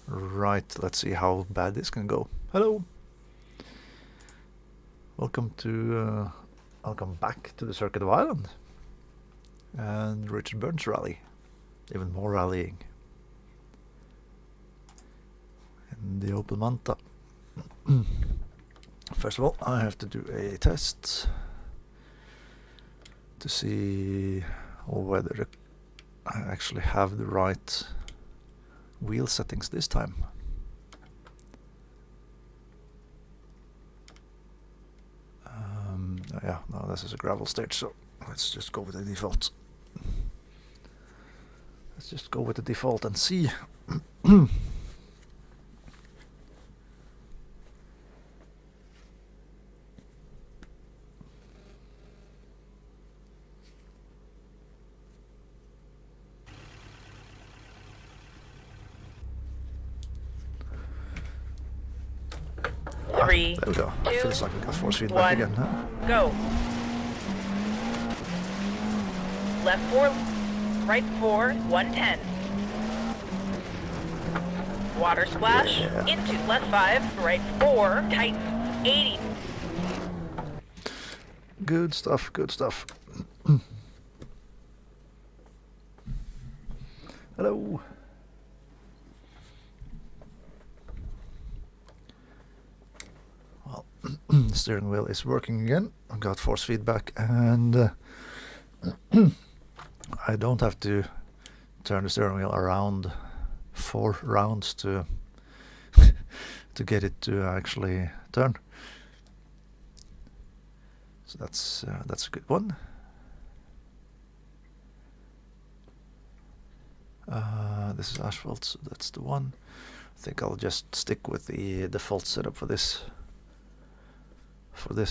Right, let's see how bad this can go. Hello! Welcome back to the Circuit of Ireland. And Richard Burns rally. Even more rallying. And the Opel Manta. First of all, I have to do a test to see whether I actually have the right wheel settings this time. Yeah, no, this is a gravel stage, so let's just go with the default. Let's just go with the default and see. Three, there we go. Two, Feels like we got force feedback again, huh? Go. Left 4, right 4, 110. Water splash, into left 5, right 4, tight 80. Good stuff, good stuff. Hello. Well, the steering wheel is working again. I got force feedback and I don't have to turn the steering wheel around 4 rounds to to get it to actually turn. So that's a good one. This is asphalt, so that's the one. I think I'll just stick with the default setup for this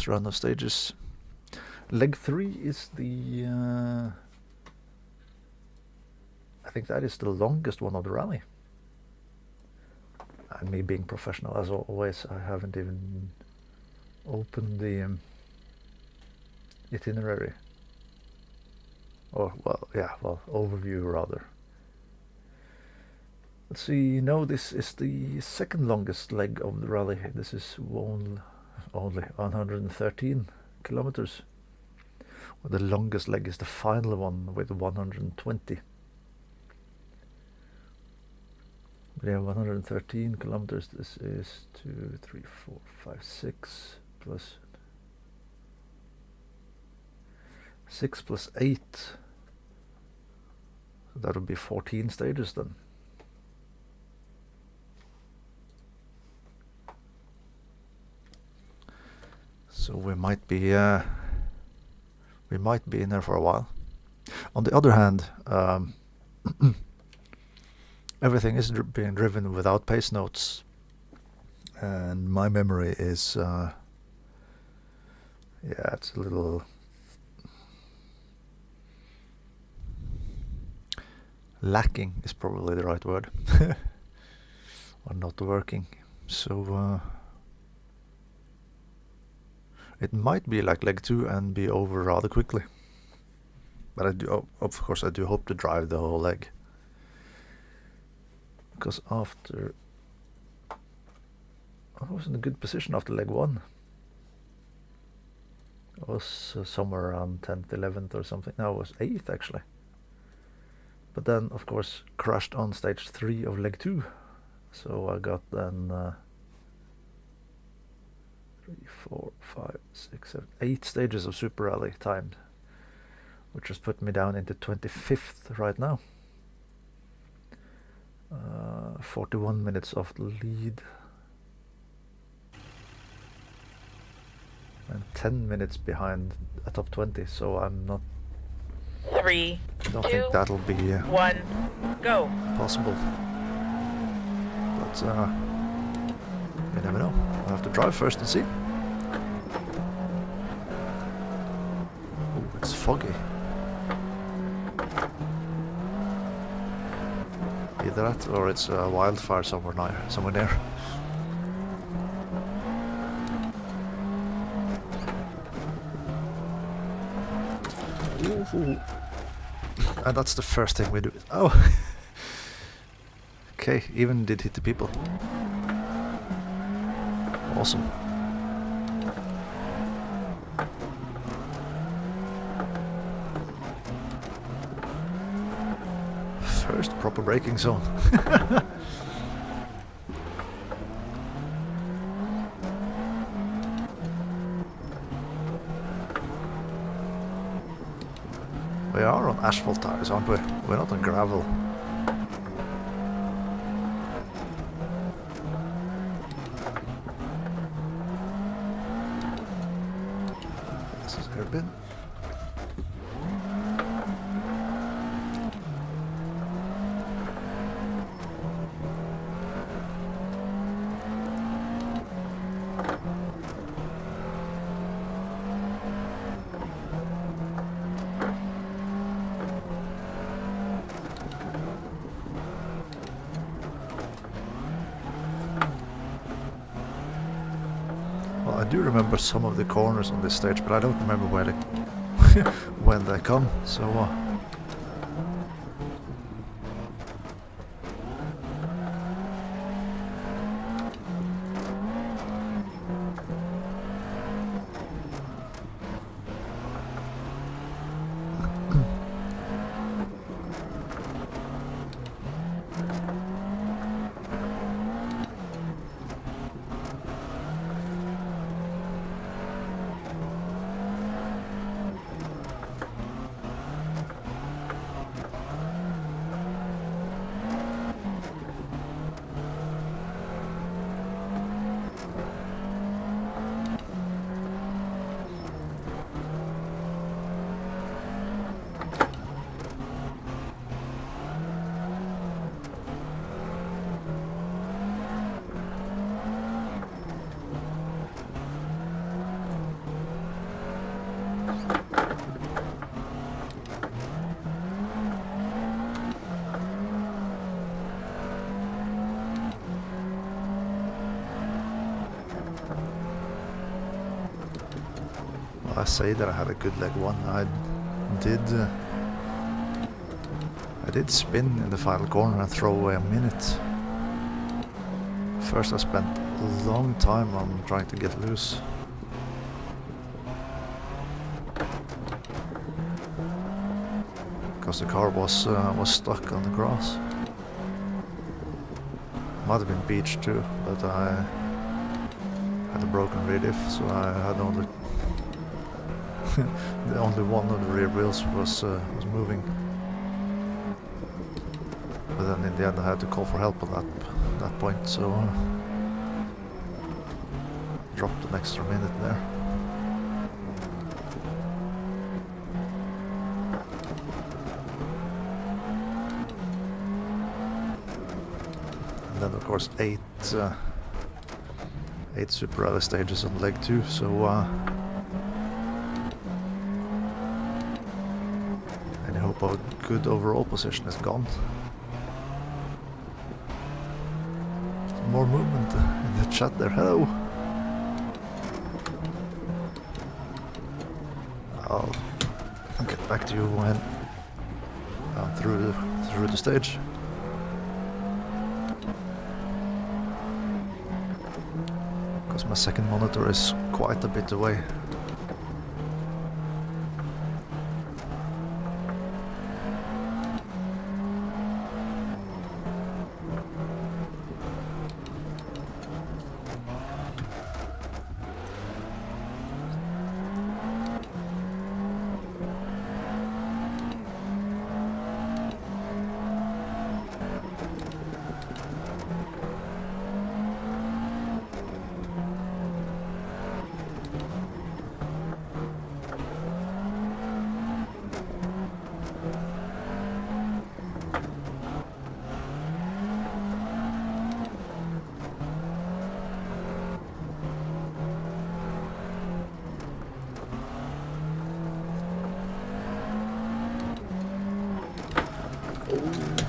run of stages. Leg 3 is the I think that is the longest one of the rally. And me being professional as always, I haven't even opened the itinerary. Or, well, yeah, well, overview rather. Let's see, no, this is the second longest leg of the rally. This is only 113 kilometers. Well, the longest leg is the final one with 120. But yeah, 113 kilometers. This is 2, 3, 4, 5, 6 plus 6 plus 8. So that would be 14 stages then. So we might be in there for a while. On the other hand, everything is being driven without pacenotes, and my memory is yeah, it's a little lacking is probably the right word, or not working. So it might be like leg 2 and be over rather quickly. But I do, of course, I do hope to drive the whole leg. Because after I was in a good position after leg 1. I was somewhere around 10th, 11th or something. No, I was 8th actually. But then, of course, crashed on stage 3 of leg 2. So I got then 3, 4, 5, 6, 7, 8 stages of Super Rally timed, which has put me down into 25th right now. 41 minutes off the lead. And 10 minutes behind a top 20, so I'm not... 3, don't 2, think that'll be 1, go. possible. But you never know. I'll have to drive first and see. Ooh, it's foggy. Either that or it's a wildfire somewhere near. Ooh. And that's the first thing we do. Oh, Okay, even did hit the people. Awesome. First proper braking zone. We are on asphalt tires, aren't we? We're not on gravel. This is hairpin. Well, I do remember some of the corners on this stage, but I don't remember where they when they come. So I say that I had a good leg one. I did spin in the final corner and throw away a minute. First I spent a long time on trying to get loose. Because the car was stuck on the grass. Might have been beached too, but I had a broken rear diff, so I had only the only one of the rear wheels was moving. But then in the end I had to call for help at that point, so dropped an extra minute there. And then of course eight super rally stages on leg 2, so any hope of a good overall position is gone. Some more movement in the chat there. Hello. I'll get back to you when I'm through the stage. Because my second monitor is quite a bit away.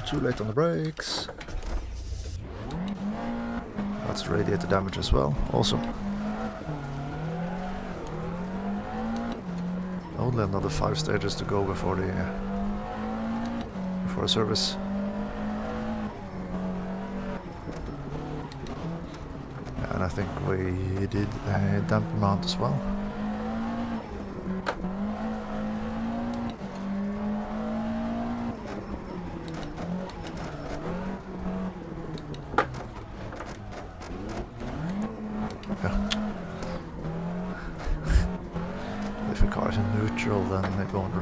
Too late on the brakes. That's radiator damage as well. Awesome. Only another 5 stages to go before a service. I think we did a damper mount as well. If the car is in neutral, then it won't.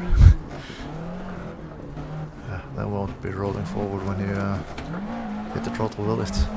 That won't be rolling forward when you hit the throttle, will it?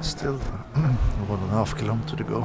Still 1.5 kilometers to go.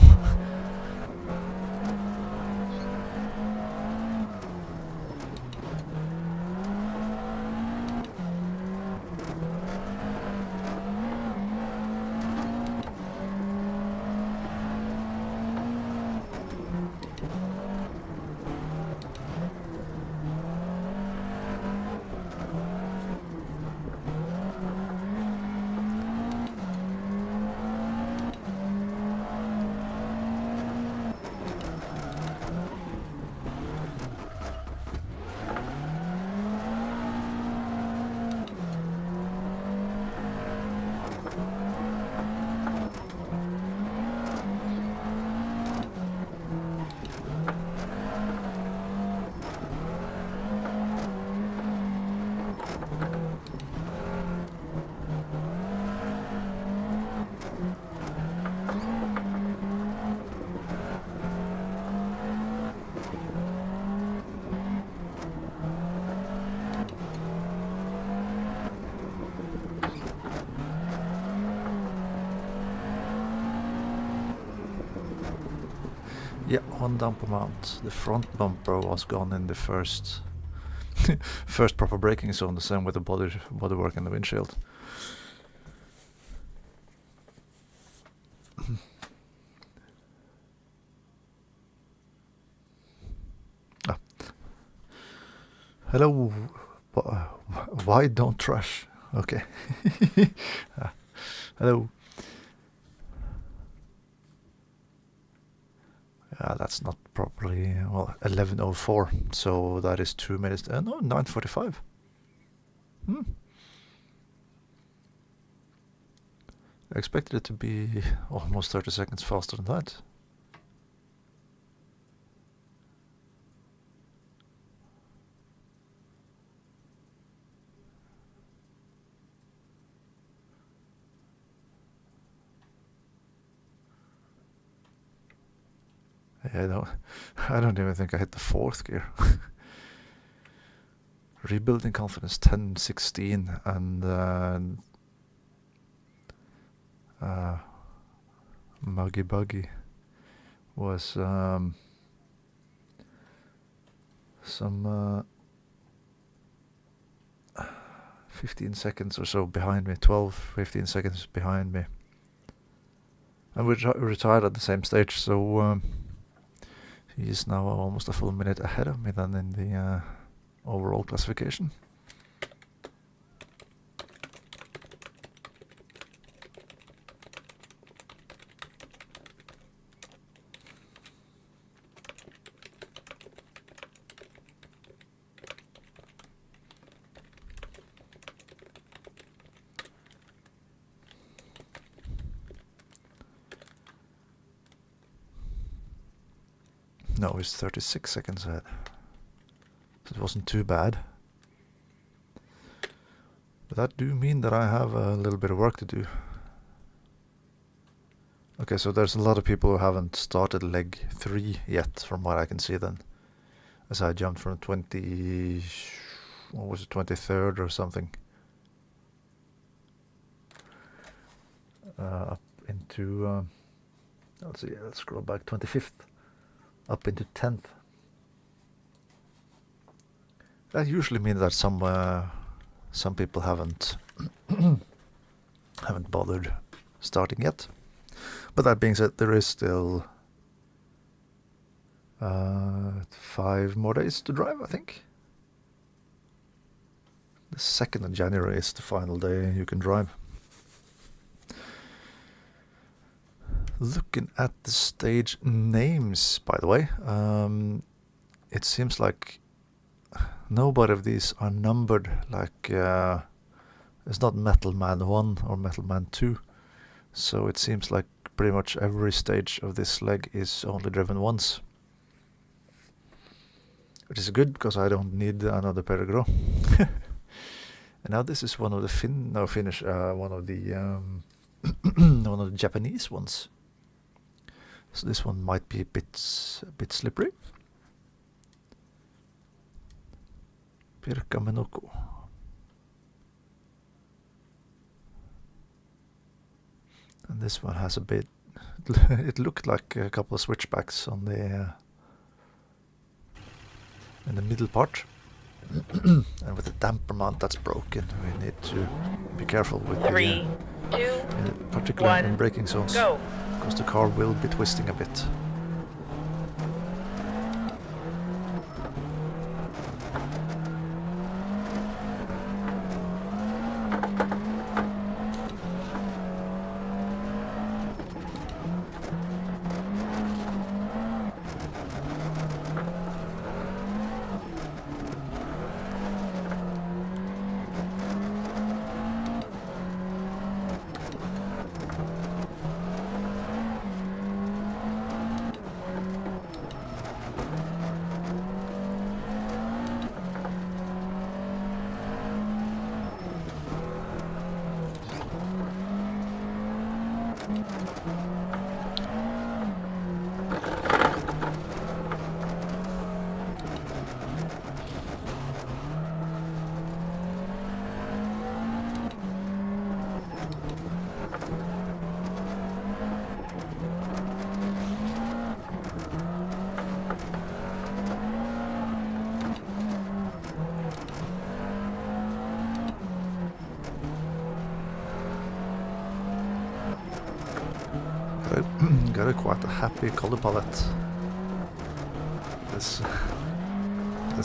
Yeah, one damper mount. The front bumper was gone in the first first proper braking zone, the same with the bodywork and the windshield. Ah. Hello. Why don't trash? Okay. Hello. That's not properly, well, 11:04, so that is 2 minutes, no, 9:45. I expected it to be almost 30 seconds faster than that. Yeah, I don't even think I hit the 4th gear. Rebuilding confidence 10:16 and Muggy Buggy was some 15 seconds or so behind me, 15 seconds behind me. And we retired at the same stage, so he is now almost a full minute ahead of me than in the overall classification. No, he's 36 seconds ahead. So it wasn't too bad. But that do mean that I have a little bit of work to do. Okay, so there's a lot of people who haven't started leg 3 yet, from what I can see then. As I jumped from 23rd or something. Up into, let's see, let's scroll back, 25th. Up into 10th. That usually means that some people haven't bothered starting yet. But that being said, there is still 5 more days to drive, I think. The 2nd of January is the final day you can drive. Looking at the stage names, by the way, it seems like nobody of these are numbered. Like it's not Metal Man 1 or Metal Man 2, so it seems like pretty much every stage of this leg is only driven once, which is good because I don't need another Perigro. And now this is one of the one of the one of the Japanese ones. So this one might be a bit slippery. Pirkka Menoko. And this one has a bit, it looked like a couple of switchbacks on the in the middle part. And with the damper mount that's broken, we need to be careful with 3, 2, particularly 1, in braking zones, go. because the car will be twisting a bit. Got a quite a happy color palette. This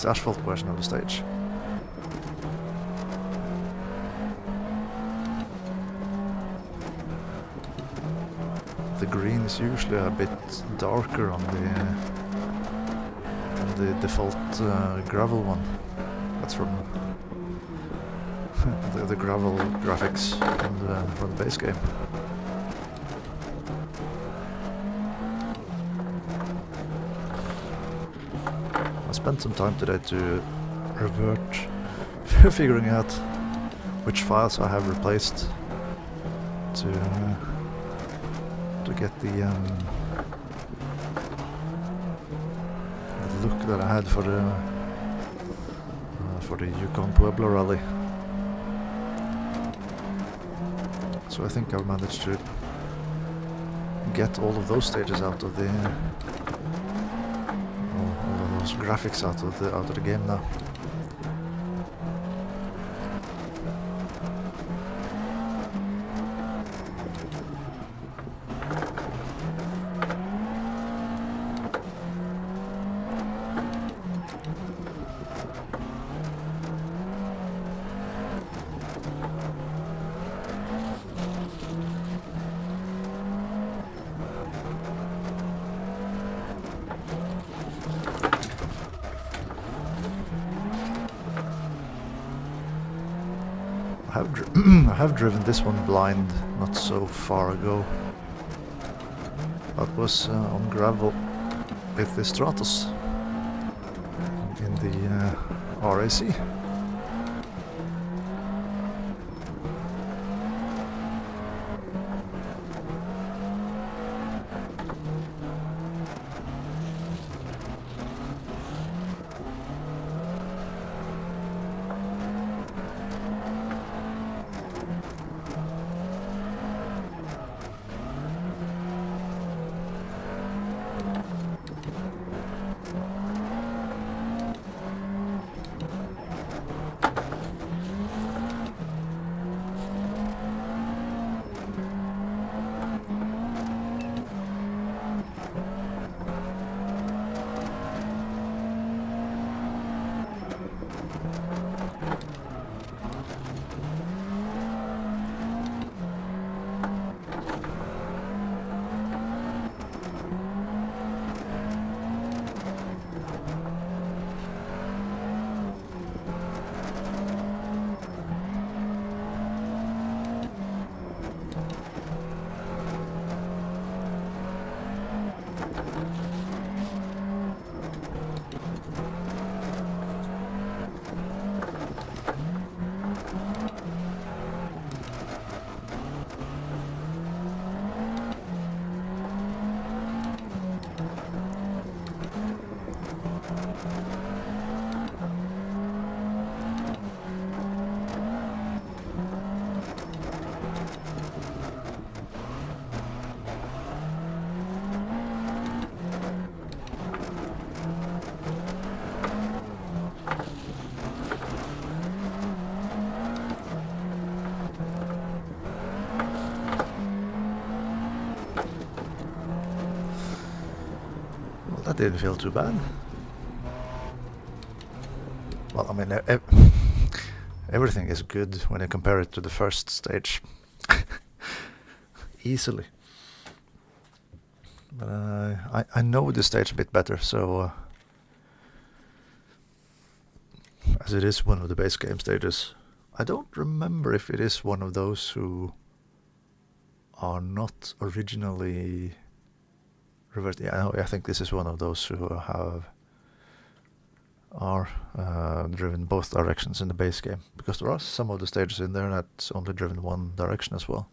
asphalt version of the stage. The green is usually a bit darker on the default gravel one. That's from the gravel graphics from the base game. I spent some time today to revert figuring out which files I have replaced to get the look that I had for the Yukon Pueblo rally. So I think I've managed to get all of those stages out of all of those graphics out of the game now. I have driven this one blind not so far ago. That was on gravel with the Stratos in the RAC. That didn't feel too bad. Well, I mean, everything is good when you compare it to the first stage. Easily. But I know the stage a bit better, so as it is one of the base game stages, I don't remember if it is one of those who are not originally reversed. Yeah, I think this is one of those who are driven both directions in the base game, because there are some of the stages in there that's only driven one direction as well.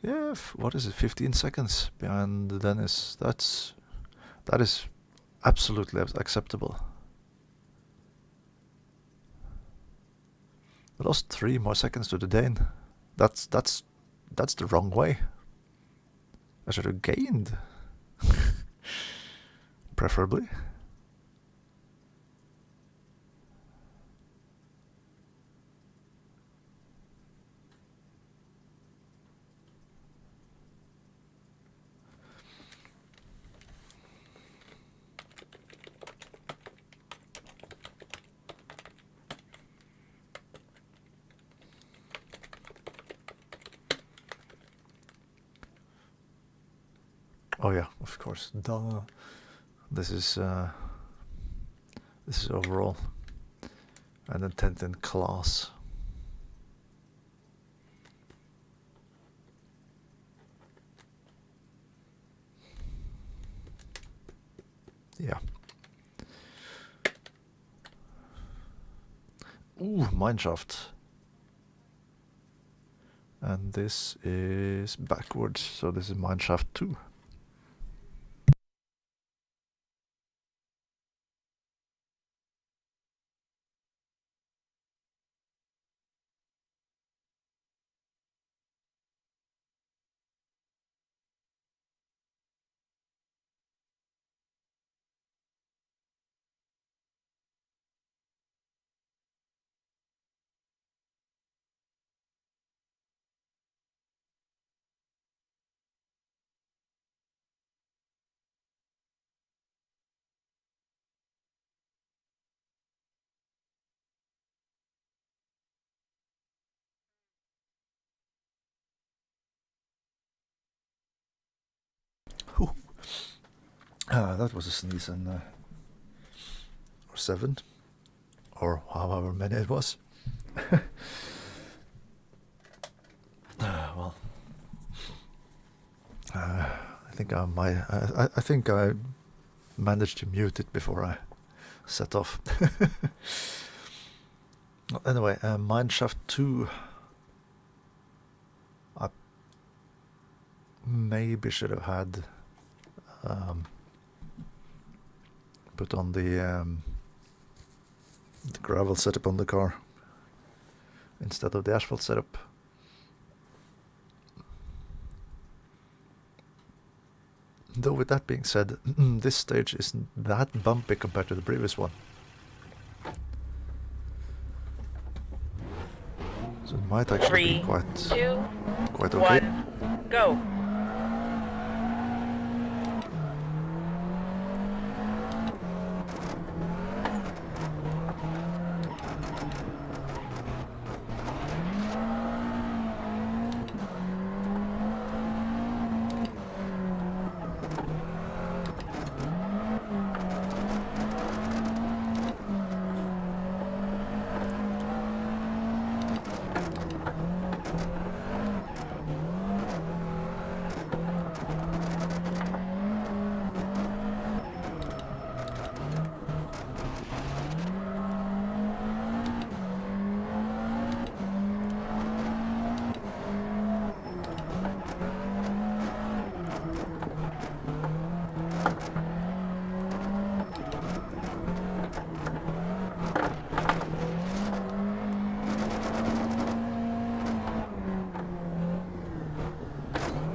Yeah, what is it? 15 seconds behind Dennis. That is absolutely acceptable. I lost 3 more seconds to the Dane. That's the wrong way. I should have gained. Preferably. Oh yeah, of course. Duh. This is overall, and then 10th in class. Yeah. Ooh, mineshaft. And this is backwards, so this is mineshaft 2. Ooh. That was a sneeze, and or 7, or however many it was. Well, I think I might. I think I managed to mute it before I set off. Anyway, mineshaft 2. I maybe should have had put on the gravel setup on the car instead of the asphalt setup. Though with that being said, this stage isn't that bumpy compared to the previous one. So it might actually be quite okay. 1, go.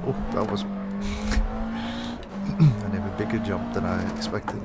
Oh, that was an even bigger jump than I expected.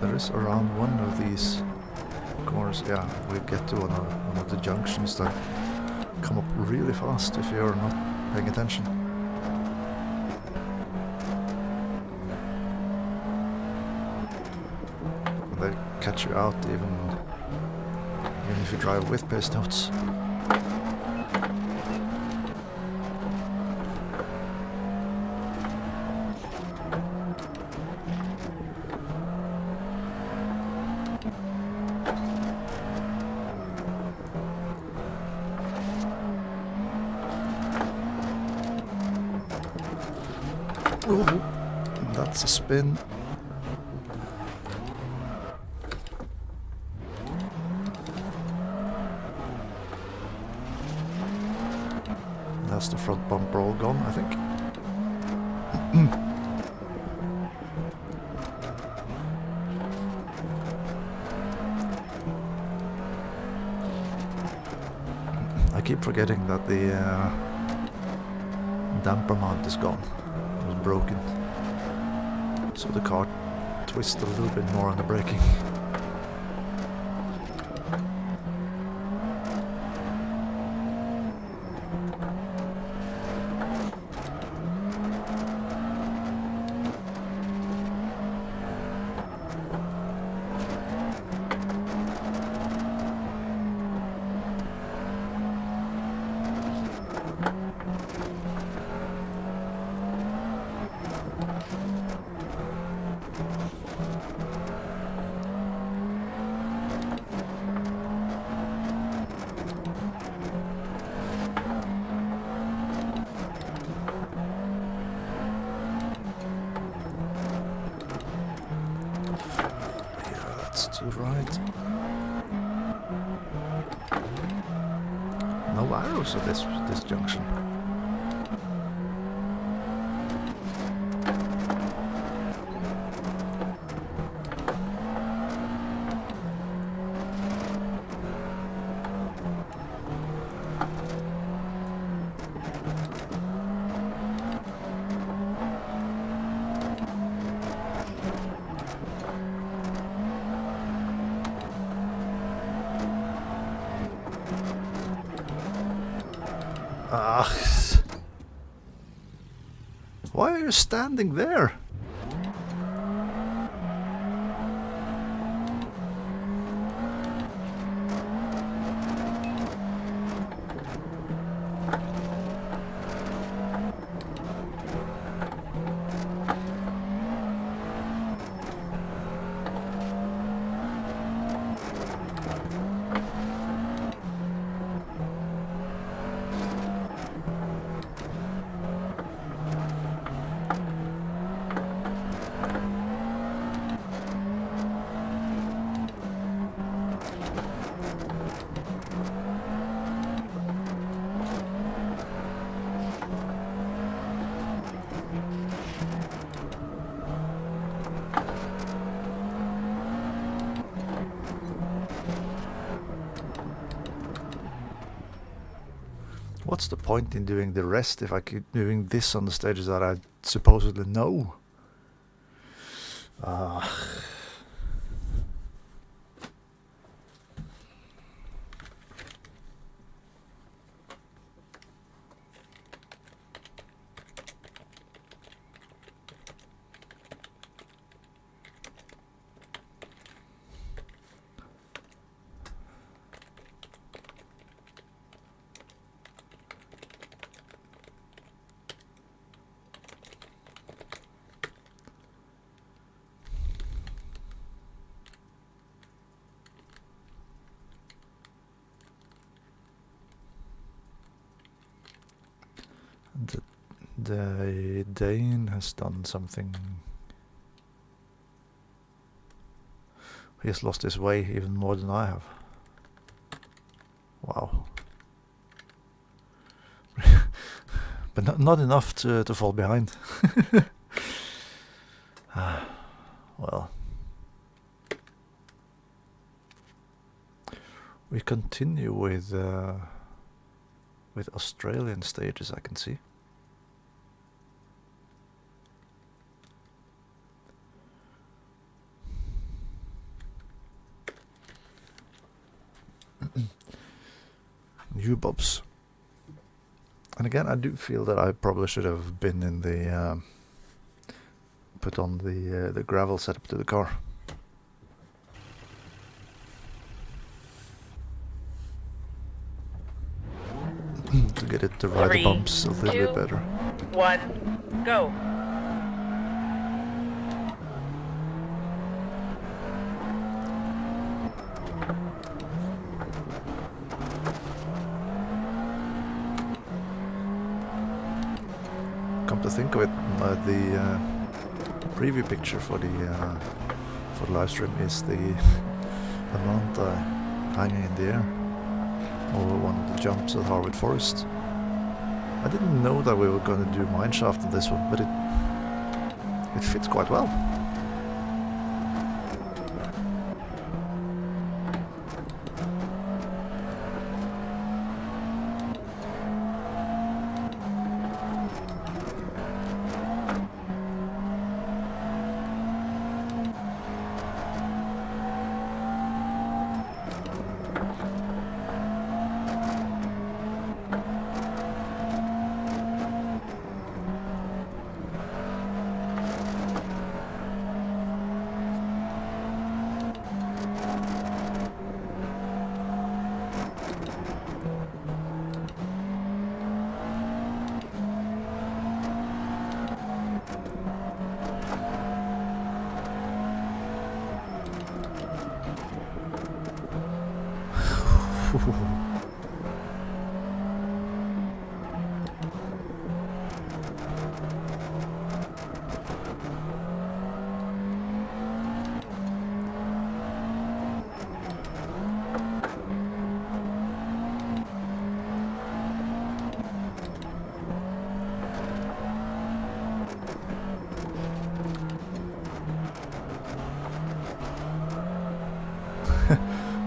There is around one of these corners, yeah, we get to one of the junctions that come up really fast if you're not paying attention. And they catch you out even if you drive with pacenotes. Ooh, that's a spin. That's the front bumper all gone, I think. I keep forgetting that the damper mount is gone. It was broken. So the car twists a little bit more on the braking. To the right. No arrows at this junction. Why are you standing there? What's the point in doing the rest if I keep doing this on the stages that I supposedly know? The Dane has done something. He has lost his way even more than I have. Wow. But not enough to fall behind. Well. We continue with Australian stages, I can see. New bobs. And again, I do feel that I probably should have been in the put on the gravel setup to the car. To get it to ride the bumps a little bit better. 1, go. Come to think of it, the preview picture for the live stream is the Manta hanging in the air over one of the jumps at Harwood Forest. I didn't know that we were going to do mineshaft on this one, but it fits quite well.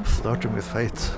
Flirting with fate.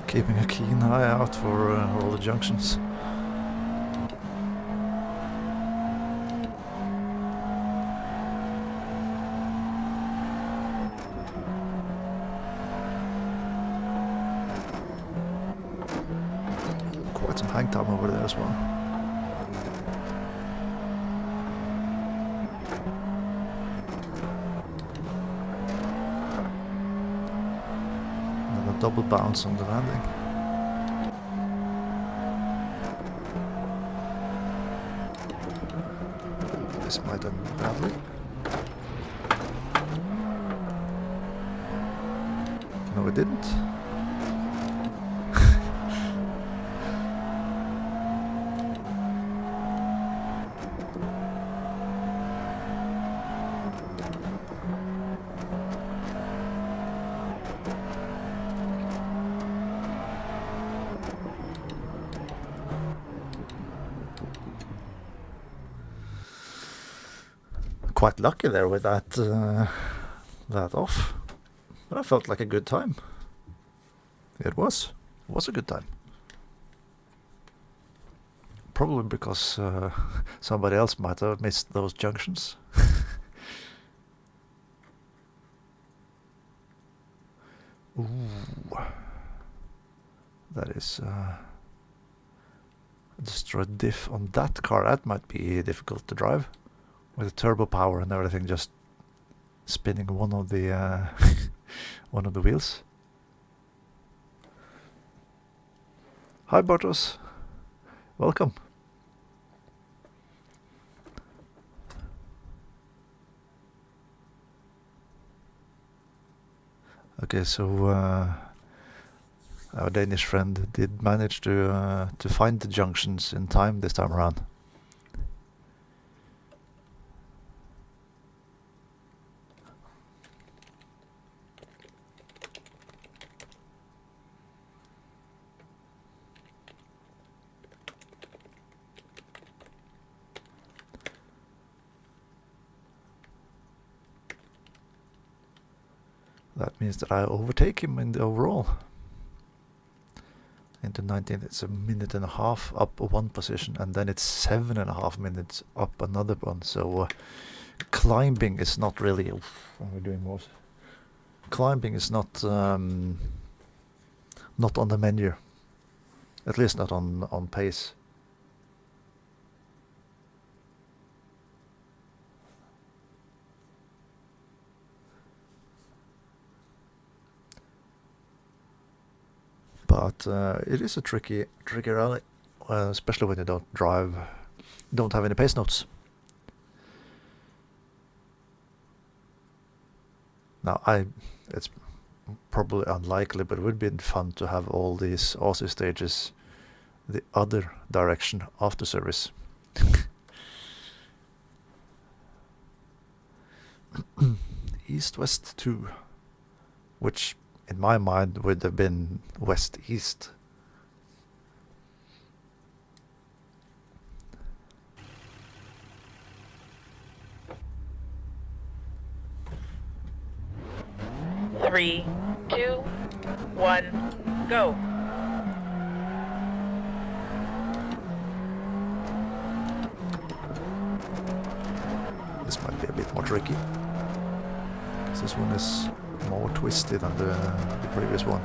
Keeping a keen eye out for all the junctions. Quite some hang time over there as well. Double bounce on the landing. This might end badly. No, it didn't. quite lucky there with that that off. But I felt like a good time. It was a good time. Probably because somebody else might have missed those junctions. Ooh, that is destroyed diff on that car. That might be difficult to drive with the turbo power and everything just spinning one of the one of the wheels. Hi Bartos, welcome. Okay, so our Danish friend did manage to find the junctions in time this time around. That means that I overtake him in the overall. Into 19th, it's a minute and a half up one position, and then it's 7.5 minutes up another one. So climbing is not really. What are we doing, Morse? Climbing is not on the menu. At least not on pace. But it is a tricky rally, especially when you don't have any pace notes. Now, it's probably unlikely, but it would be fun to have all these Aussie stages the other direction after service. East-west 2, which in my mind would have been west-east. Three, 2, 1, go. This might be a bit more tricky, because this one is more twisty than the previous one.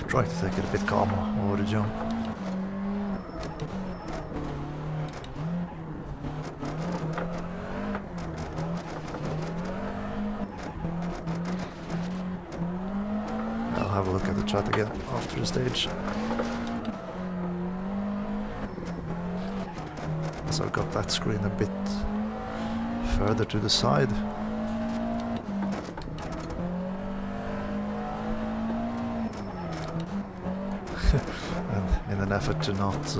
Try to take it a bit calmer over the jump. I'll have a look at the chat again after the stage. So I've got that screen a bit further to the side. And in an effort to not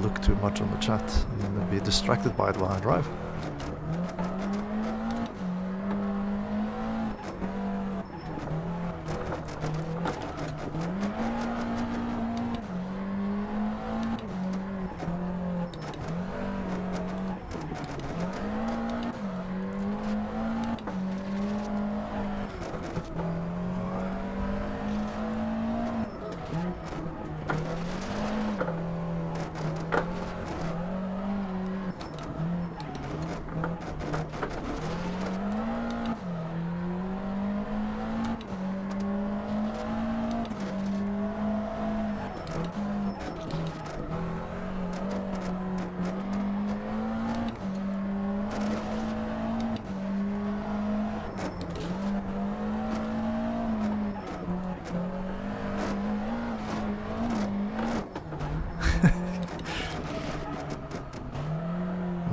look too much on the chat and be distracted by it while I drive.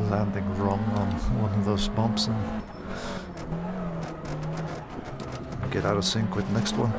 landing wrong on one of those bumps and get out of sync with the next one.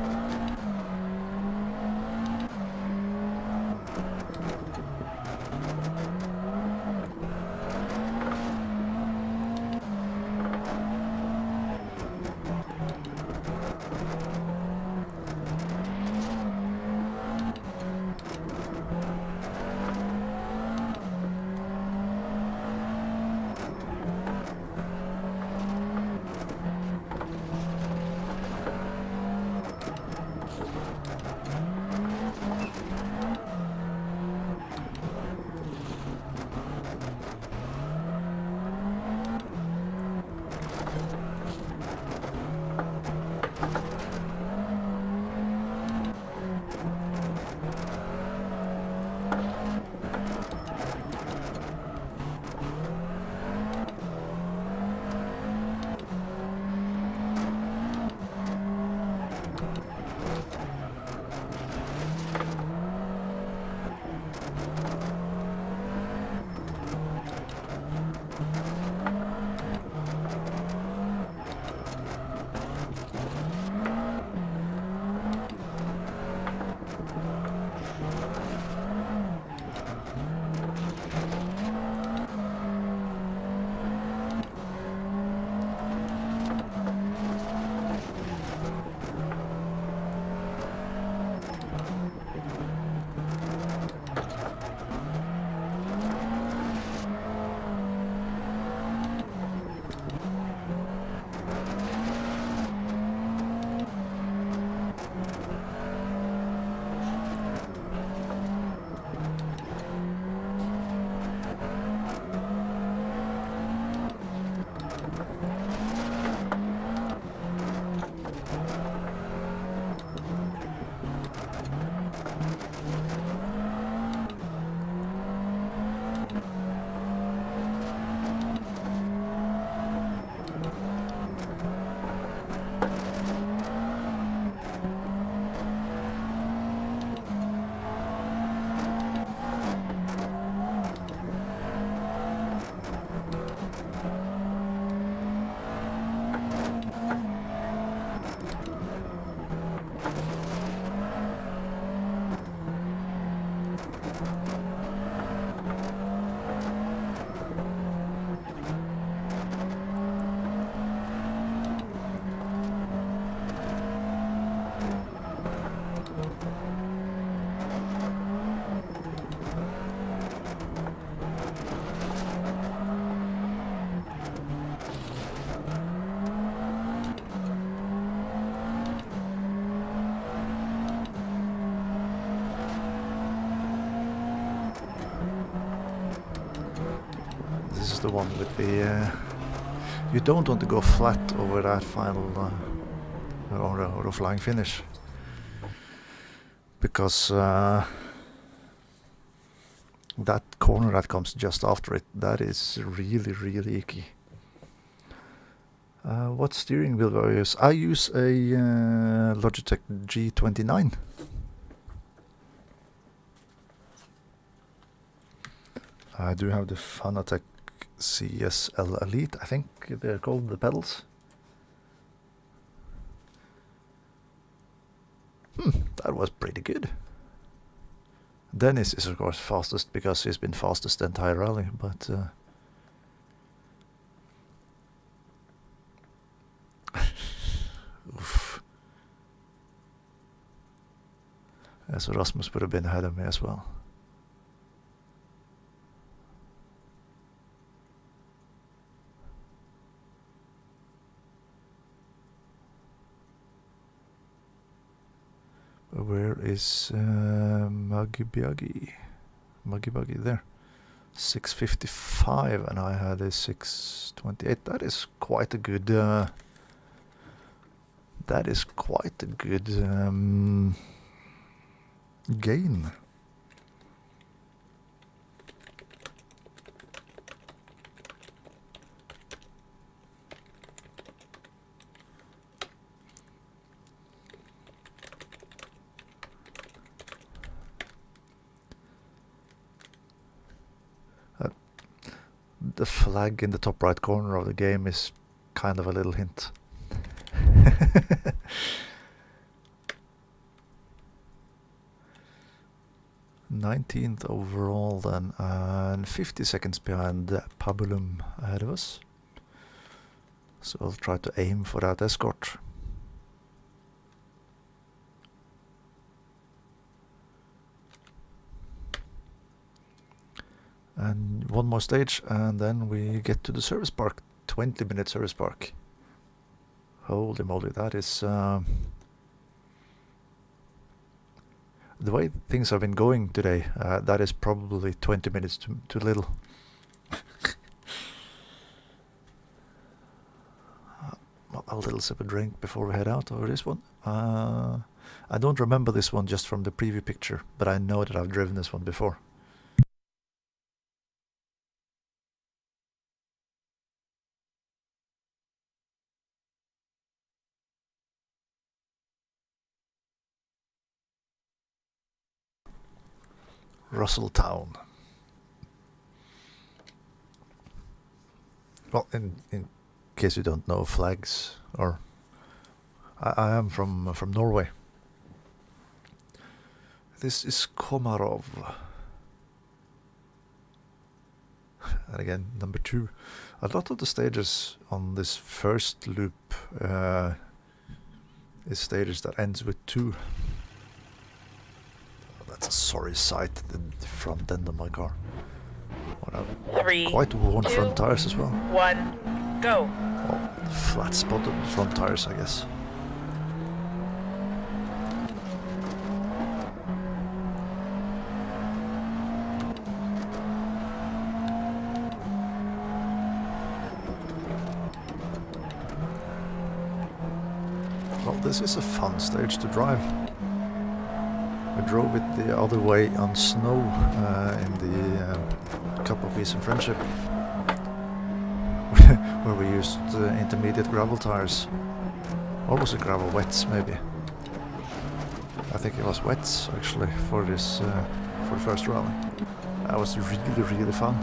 The one with the you don't want to go flat over that final or the flying finish, because that corner that comes just after it, that is really icky. What steering wheel do I use? I use a Logitech G29. I do have the Fanatec CSL Elite, I think they're called, the pedals. That was pretty good. Dennis is of course fastest because he's been fastest the entire rally, but oof. Yeah, so Rasmus would have been ahead of me as well. Where is Muggy Buggy? Muggy Buggy there. 6:55, and I had a 6:28. That is quite a good. That is quite a good gain. the flag in the top right corner of the game is kind of a little hint. 19th overall then, and 50 seconds behind Pabulum ahead of us. So I'll try to aim for that escort. And one more stage, and then we get to the service park. 20-minute service park. Holy moly, that is... the way things have been going today, that is probably 20 minutes too little. A little sip of drink before we head out over this one. I don't remember this one just from the preview picture, but I know that I've driven this one before. Russelltown. Well, in case you don't know flags, or I am from Norway. This is Komarov. And again, number 2. A lot of the stages on this first loop is stages that ends with 2. That's a sorry sight, the front end of my car. Well, 3, quite worn 2, front tires as well. 1, go. Oh, flat spot on the front tires, I guess. Well, this is a fun stage to drive. I drove it the other way on snow in the Cup of Peace and Friendship, where we used intermediate gravel tires. Or was it gravel wets, maybe? I think it was wets, actually, for this for the first rally. That was really fun.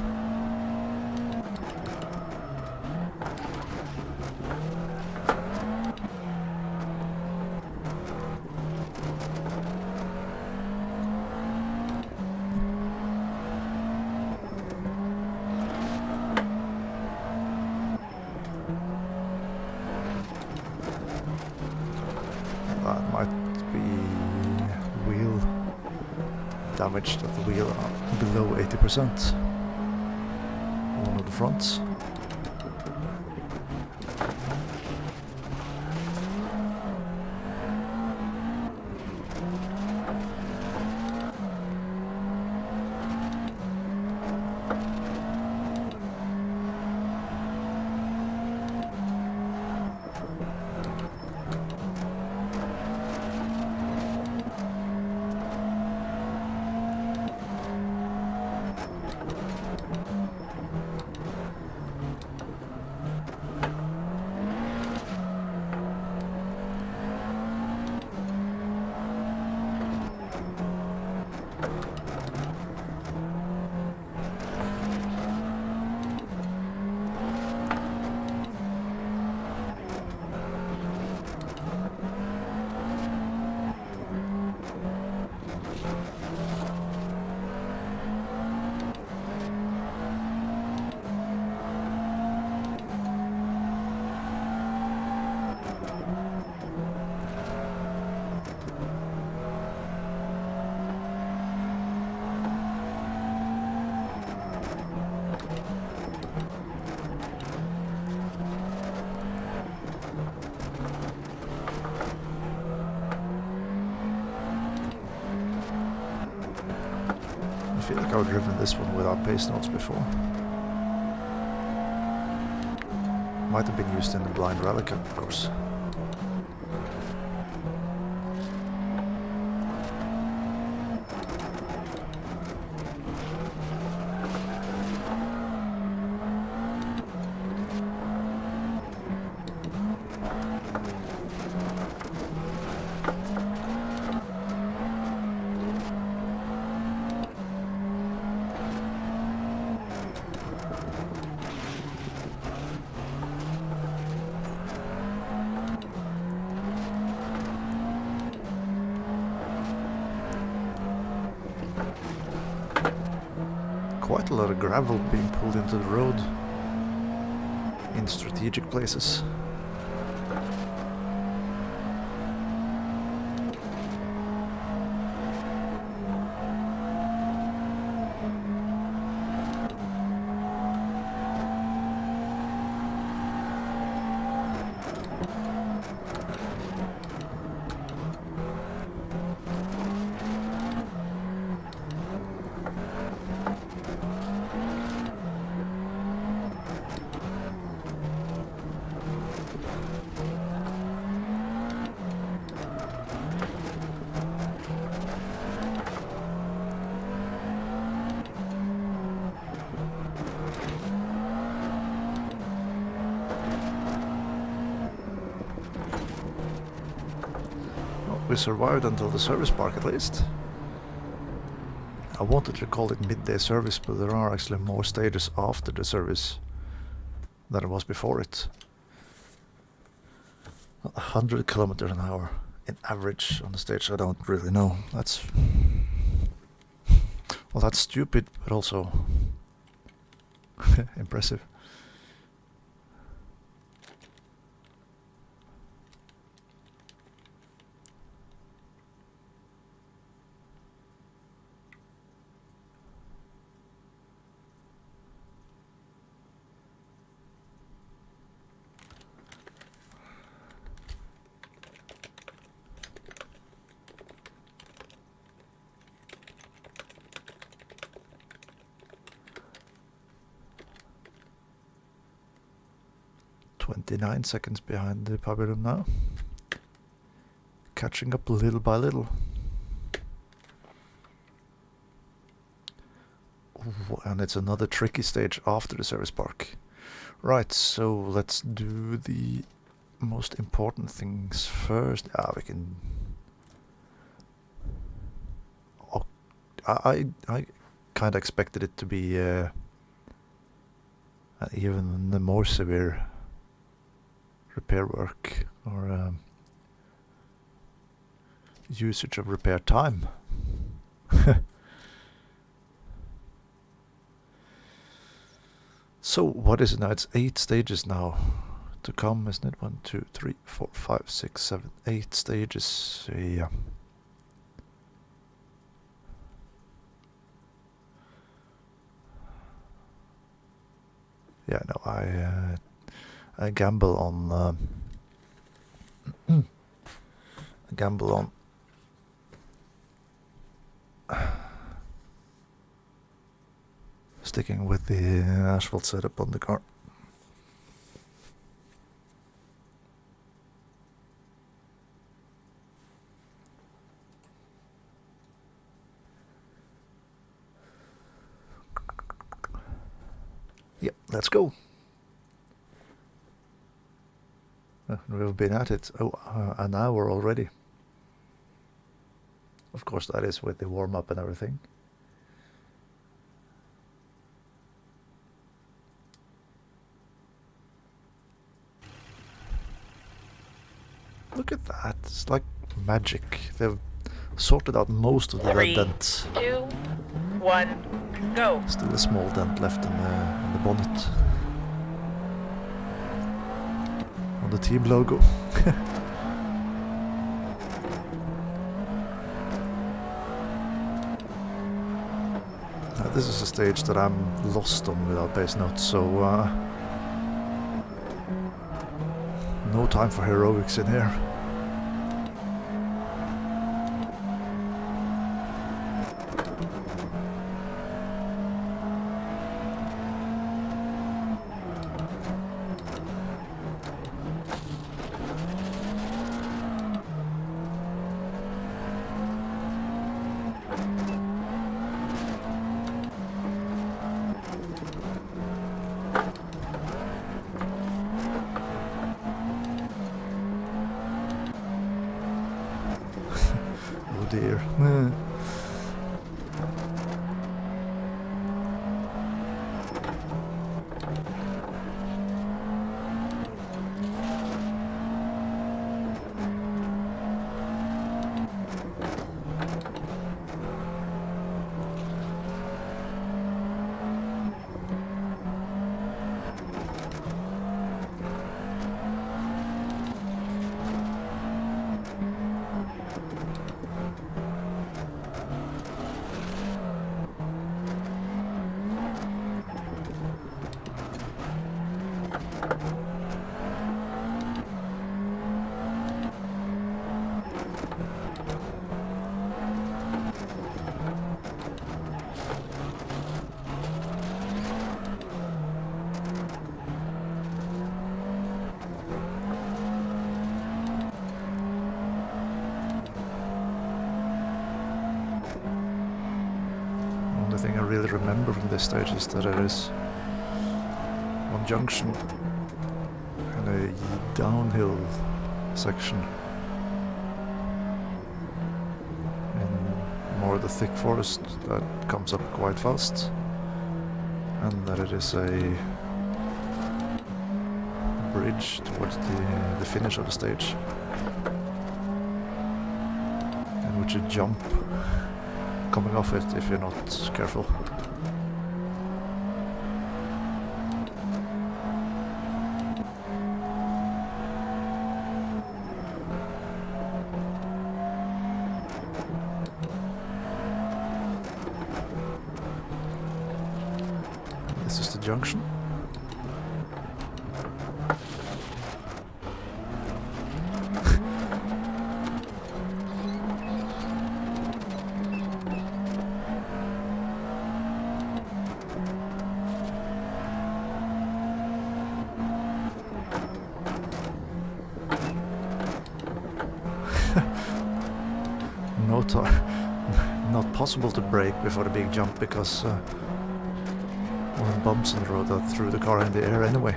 That might be wheel damage, that the wheel are below 80%. One of the fronts. I feel like I've driven this one without pacenotes before. Might have been used in the blind rally cup, of course. quite a lot of gravel being pulled into the road in strategic places. We survived until the service park at least. I wanted to call it midday service, but there are actually more stages after the service than it was before it. 100 kilometers an hour in average on the stage, I don't really know. That's... well, that's stupid, but also impressive. "29 seconds behind the pavilion now. Catching up little by little. Ooh, and it's another tricky stage after the service park. Right, so let's do the most important things first. We can... oh, I kind of expected it to be even the more severe repair work or usage of repair time. So what is it now? It's 8 stages now to come, isn't it? 1, 2, 3, 4, 5, 6, 7, 8 stages. Yeah. Yeah, no, I gamble on sticking with the asphalt setup on the car. Yep, let's go. We've been at it an hour already. Of course, that is with the warm-up and everything. Look at that, it's like magic. They've sorted out most of the red dents. 3, 2, 1, go. Still a small dent left in the bonnet. On the team logo. This is a stage that I'm lost on without pacenotes, so no time for heroics in here. Oh dear. really remember from this stage is that there is one junction and a downhill section in more of the thick forest that comes up quite fast, and that it is a bridge towards the finish of the stage, in which you jump coming off it if you're not careful. This is the junction. Not possible to brake before the big jump because one bumps in the road that threw the car in the air anyway.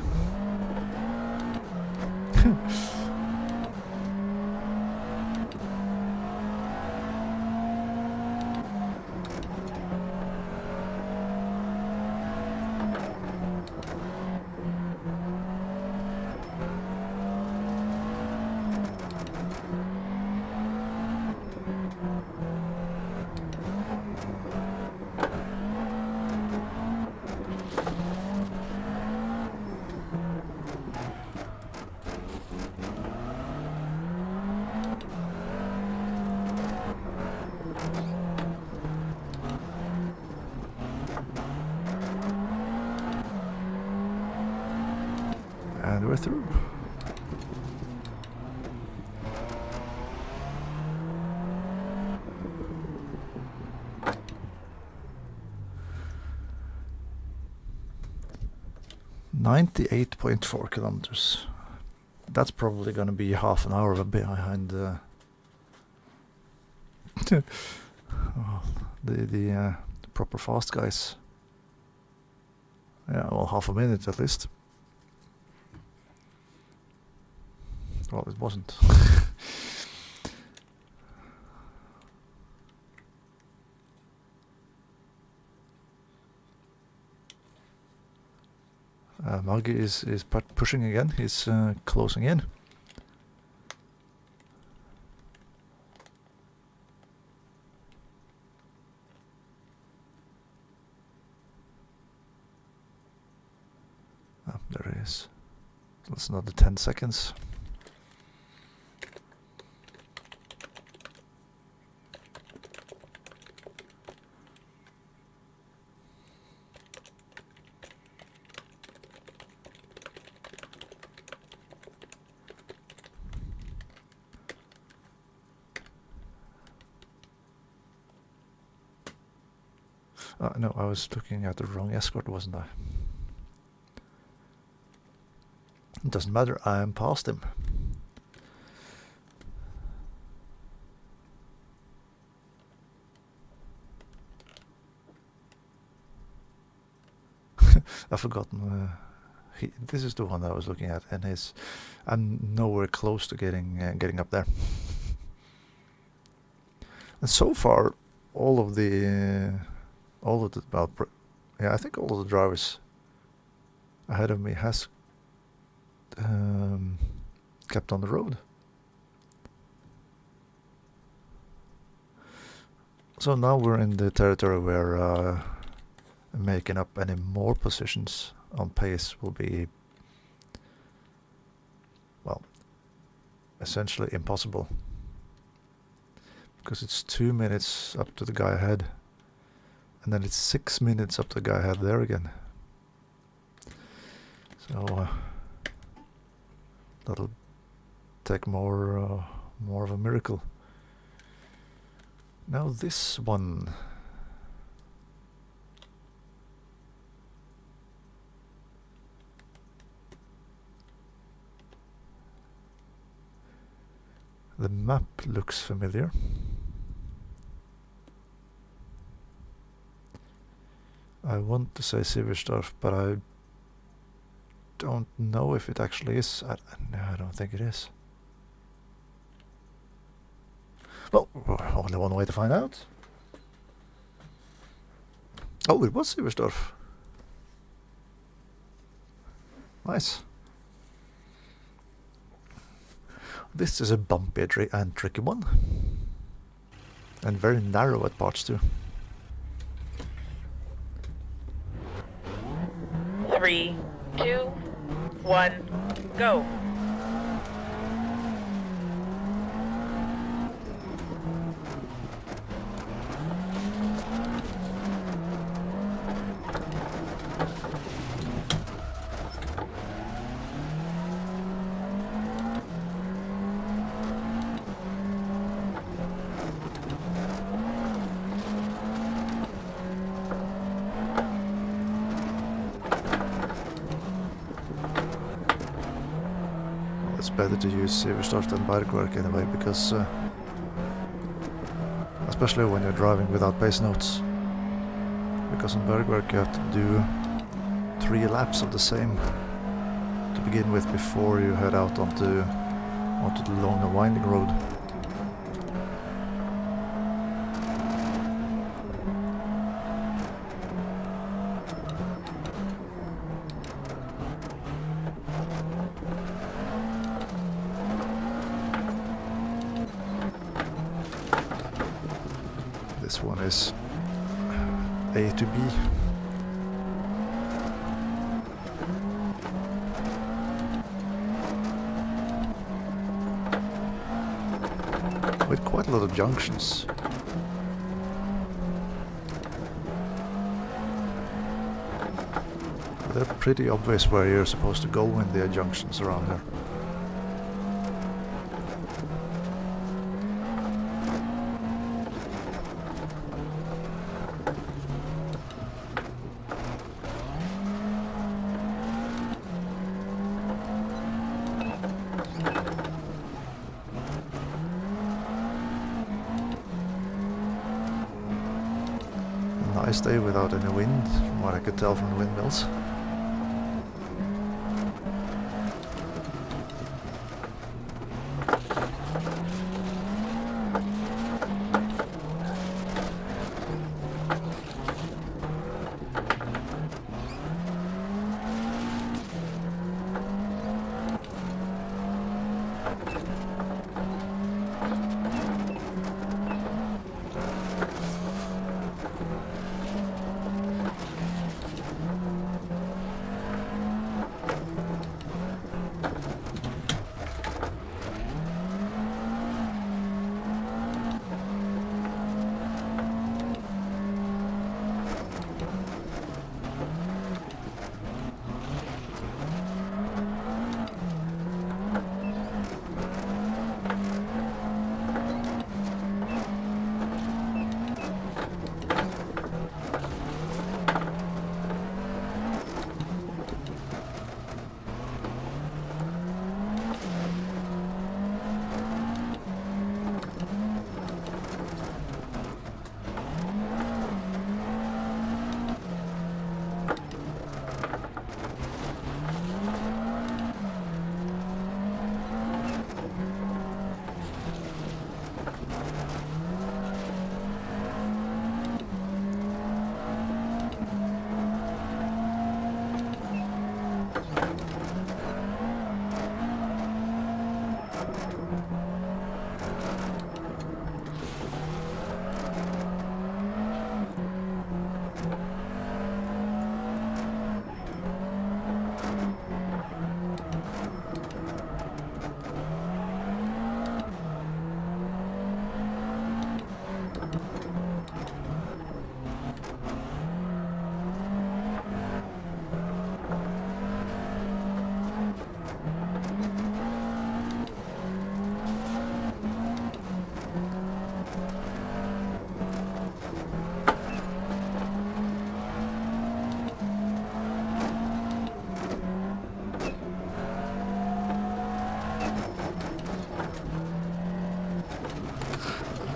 And we're through. .4 kilometers. That's probably going to be half an hour behind the proper fast guys. Yeah, well, half a minute at least. Well, it wasn't. Maggie is pushing again. He's closing in. Oh, there he is. That's another 10 seconds. No, I was looking at the wrong escort, wasn't I? It doesn't matter, I am past him. I've forgotten. This is the one I was looking at, and I'm nowhere close to getting up there. And so far, all of the I think all of the drivers ahead of me has kept on the road. So now we're in the territory where making up any more positions on pace will be, well, essentially impossible, because it's 2 minutes up to the guy ahead, and then it's 6 minutes up to the guy ahead there again. So that'll take more of a miracle. Now this one. The map looks familiar. I want to say Silverstorf, but I don't know if it actually is. No, I don't think it is. Well, only one way to find out. Oh, it was Silverstorf. Nice. This is a bumpy and tricky one. And very narrow at parts too. 3, 2, 1, go. It's better to use Silverstorf than Bergwerk anyway, because especially when you're driving without pacenotes, because on Bergwerk you have to do 3 laps of the same to begin with before you head out onto the long and winding road. This one is A to B. With quite a lot of junctions. They're pretty obvious where you're supposed to go in the junctions around here. Nice day without any wind, from what I could tell from the windmills.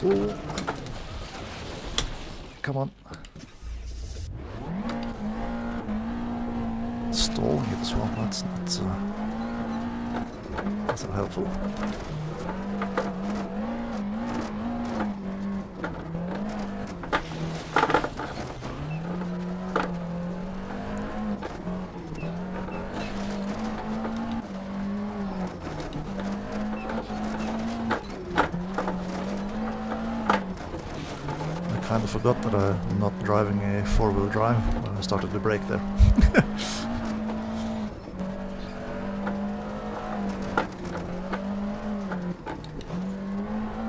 Ooh. Come on. stalling it as well. That's not helpful. I kind of forgot that I'm not driving a four-wheel drive when I started to brake there.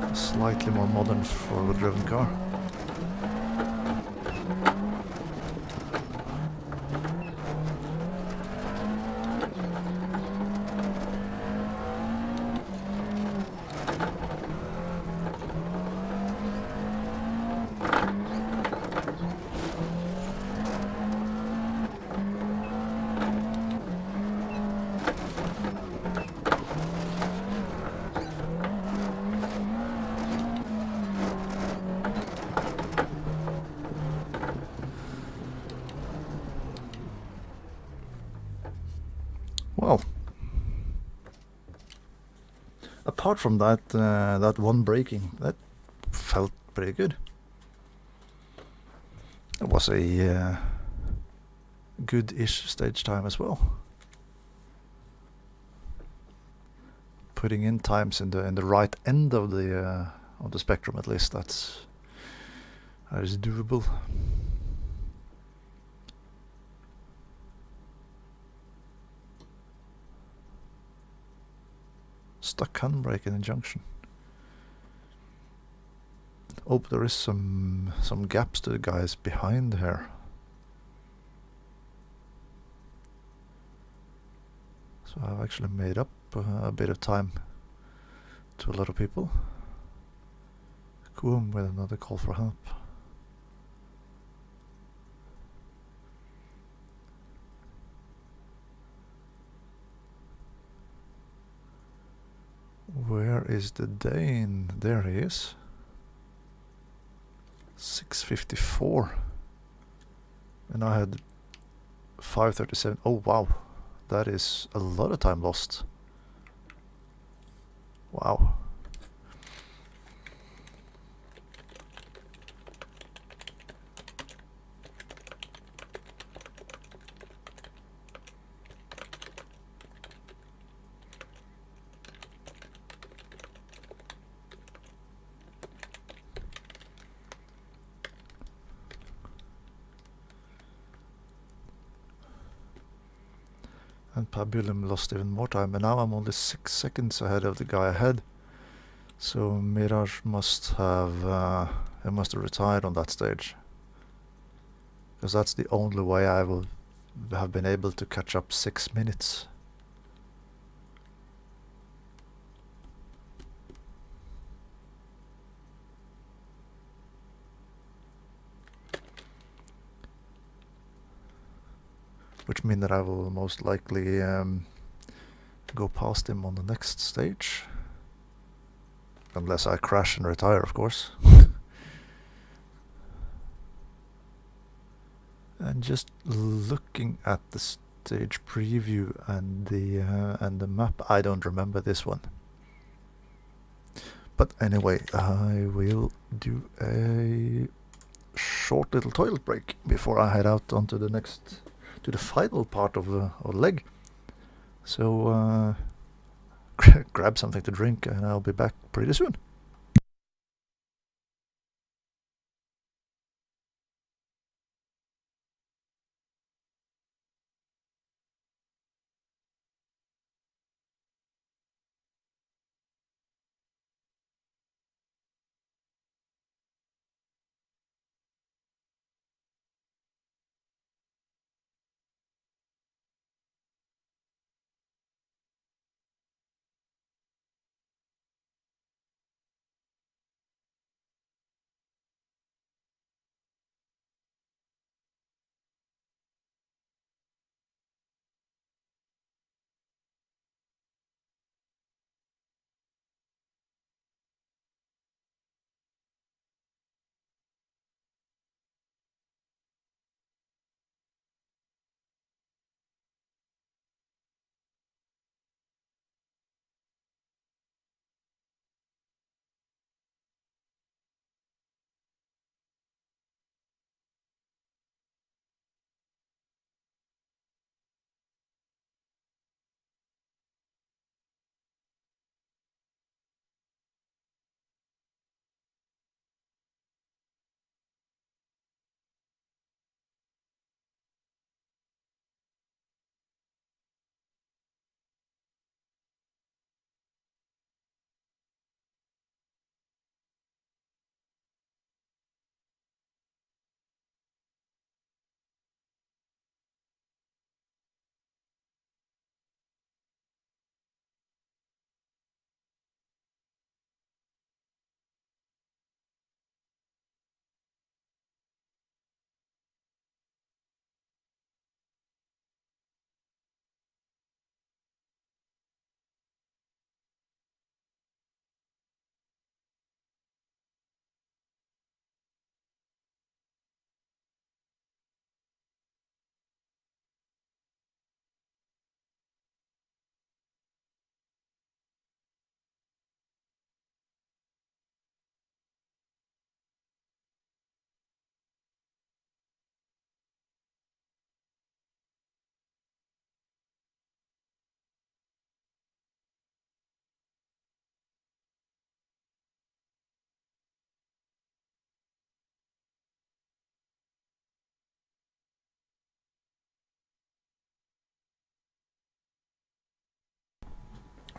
A slightly more modern four-wheel driven car. Well, apart from that, that one braking, that felt pretty good. It was a good-ish stage time as well. Putting in times in the right end of the spectrum, at least that is doable. Stuck handbrake in a junction. Oh, there is some gaps to the guys behind here. So I've actually made up a bit of time to a lot of people. Cool, with another call for help. Where is the Dane? There he is. 6:54. And I had 5:37. Oh wow. That is a lot of time lost. Wow. And Pabulum lost even more time, and now I'm only 6 seconds ahead of the guy ahead. So Mirage must have retired on that stage, because that's the only way I will have been able to catch up 6 minutes. Which means that I will most likely go past him on the next stage. Unless I crash and retire, of course. And just looking at the stage preview and the map, I don't remember this one. But anyway, I will do a short little toilet break before I head out onto the final part of the leg. So grab something to drink and I'll be back pretty soon.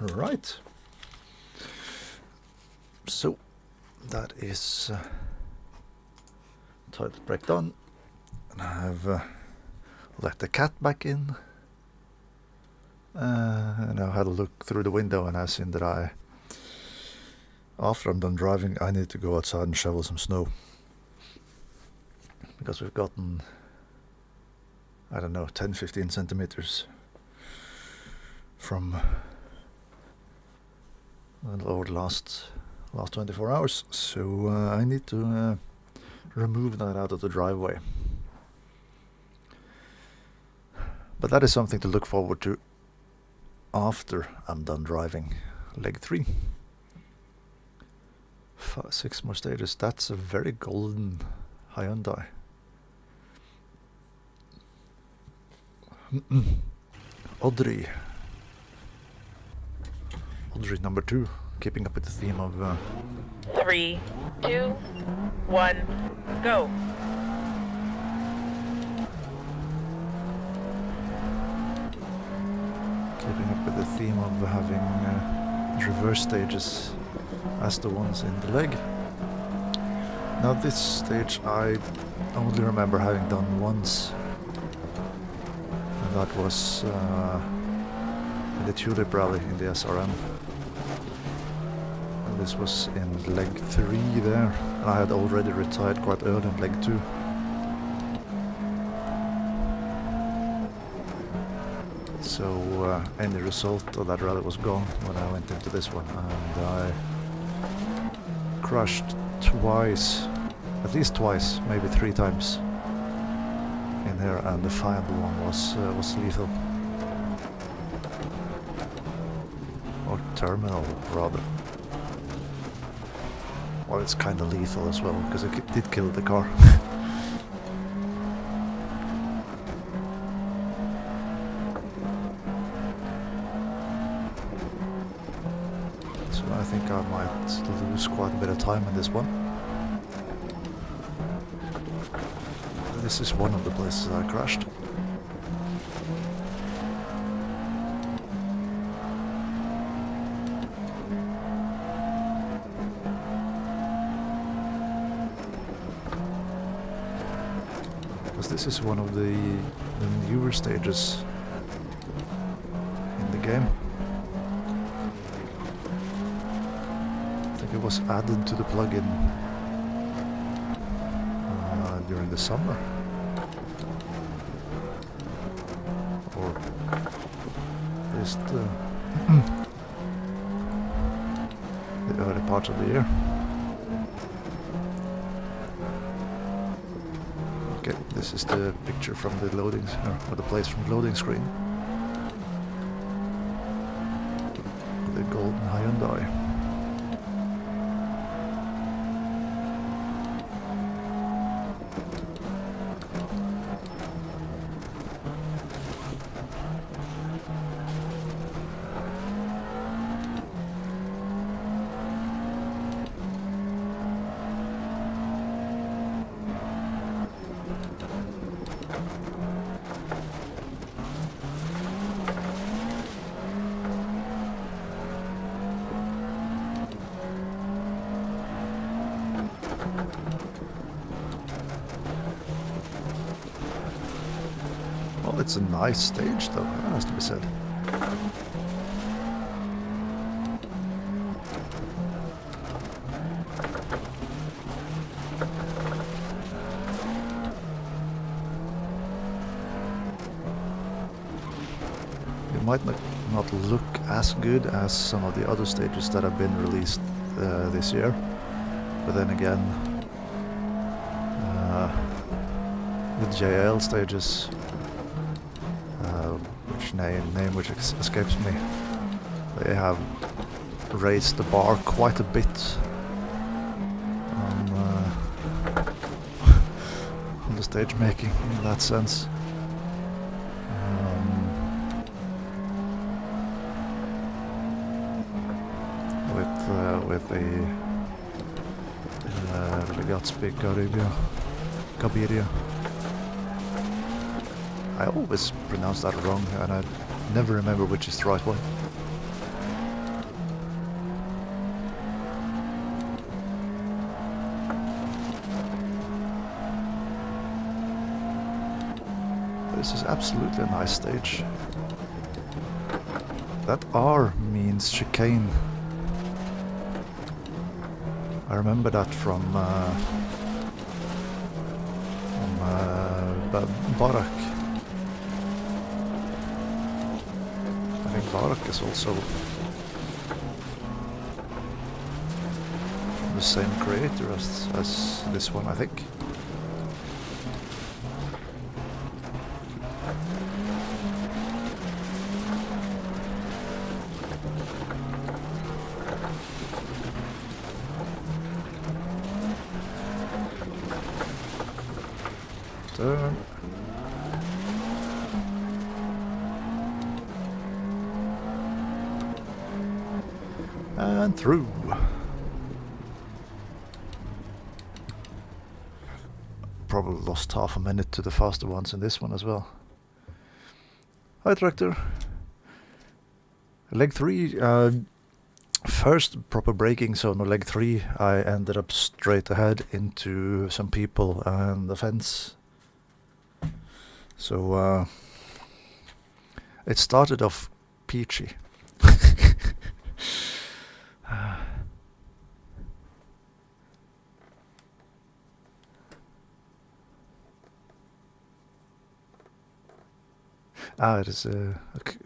Right. So that is toilet break done, and I've let the cat back in, and I had a look through the window, and I've seen that after I'm done driving, I need to go outside and shovel some snow, because we've gotten, I don't know, 10-15 centimeters from over the last 24 hours, so I need to remove that out of the driveway. But that is something to look forward to after I'm done driving leg 3. 6 more stages. That's a very golden Hyundai. Audrey number 2, keeping up with the theme of 3, 2, 1, go. keeping up with the theme of having reverse stages as the ones in the leg. Now this stage I only remember having done once, and that was in the Tulip Rally in the SRM. And this was in leg 3 there, and I had already retired quite early in leg 2. So any result of that rally was gone when I went into this one, and I crashed twice, at least twice, maybe 3 times in here, and the final one was lethal. Or terminal, rather. Well, it's kind of lethal as well, because it did kill the car. So I think I might lose quite a bit of time in this one. This is one of the places I crashed. Because this is one of the newer stages in the game. I think it was added to the plugin during the summer. Or just the early part of the year. Okay, this is the picture from the loading, or the place from the loading screen. The golden Hyundai. Well, it's a nice stage, though, that has to be said. It might not look as good as some of the other stages that have been released this year, but then again, the JL stages, which name which escapes me, they have raised the bar quite a bit on the stage making in that sense. With the Legazpi Gabiria. I always pronounce that wrong, and I never remember which is the right one. this is absolutely a nice stage. That R means chicane. I remember that from Barak. I think Barak is also from the same creator as this one, I think. Turn. And through. Probably lost half a minute to the faster ones in this one as well. Hi tractor. Leg 3, first proper braking, so no leg 3, I ended up straight ahead into some people and the fence. So it started off peachy. It is it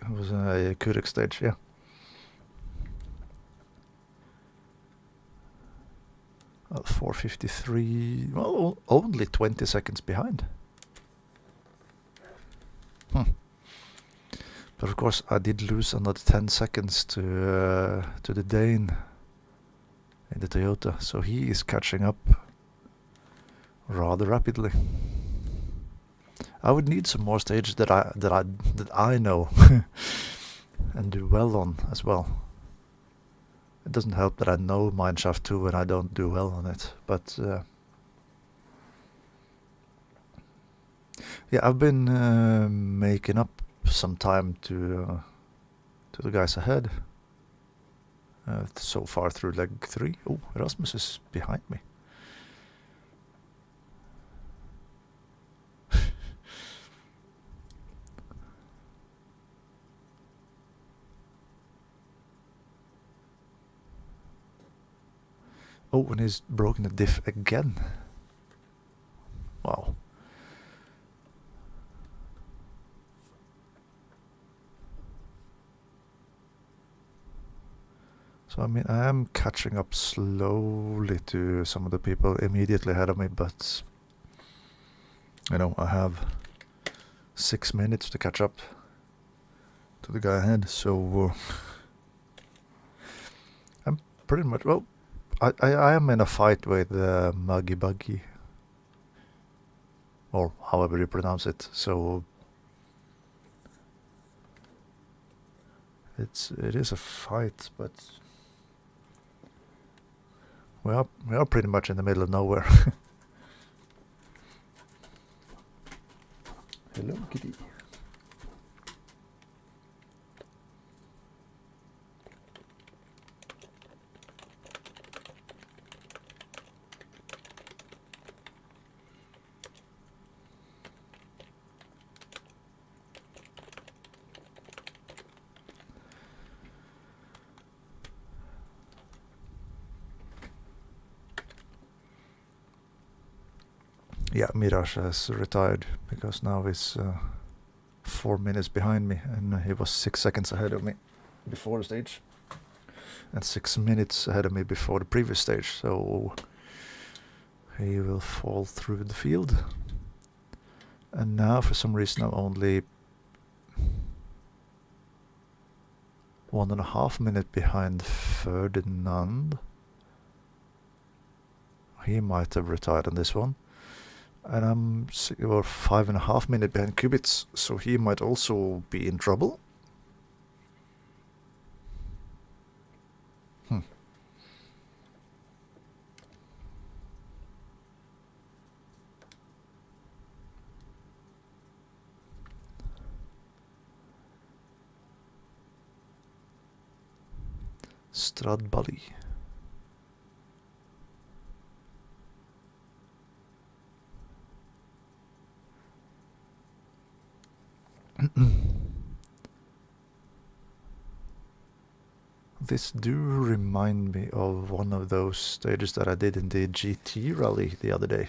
was a Kurek stage, yeah. Well, 4:53. Well, only 20 seconds behind. But of course, I did lose another 10 seconds to the Dane in the Toyota, so he is catching up rather rapidly. I would need some more stages that I know and do well on as well. It doesn't help that I know Mineshaft 2 and I don't do well on it, but yeah, I've been making up some time to the guys ahead so far through leg 3. Oh, Rasmus is behind me. Oh, and he's broken the diff again. Wow. So I mean, I am catching up slowly to some of the people immediately ahead of me, but you know, I have 6 minutes to catch up to the guy ahead, so I'm pretty much, well, I am in a fight with Muggy Buggy, or however you pronounce it, so it is a fight, but we are pretty much in the middle of nowhere. Hello, kitty. Yeah, Mirage has retired because now he's 4 minutes behind me, and he was 6 seconds ahead of me before the stage, and 6 minutes ahead of me before the previous stage, so he will fall through the field. And now for some reason I'm only 1.5 minutes behind Ferdinand. He might have retired on this one. And I'm 5.5 minutes behind Kubits, so he might also be in trouble. Stradbally. This do remind me of one of those stages that I did in the GT rally the other day.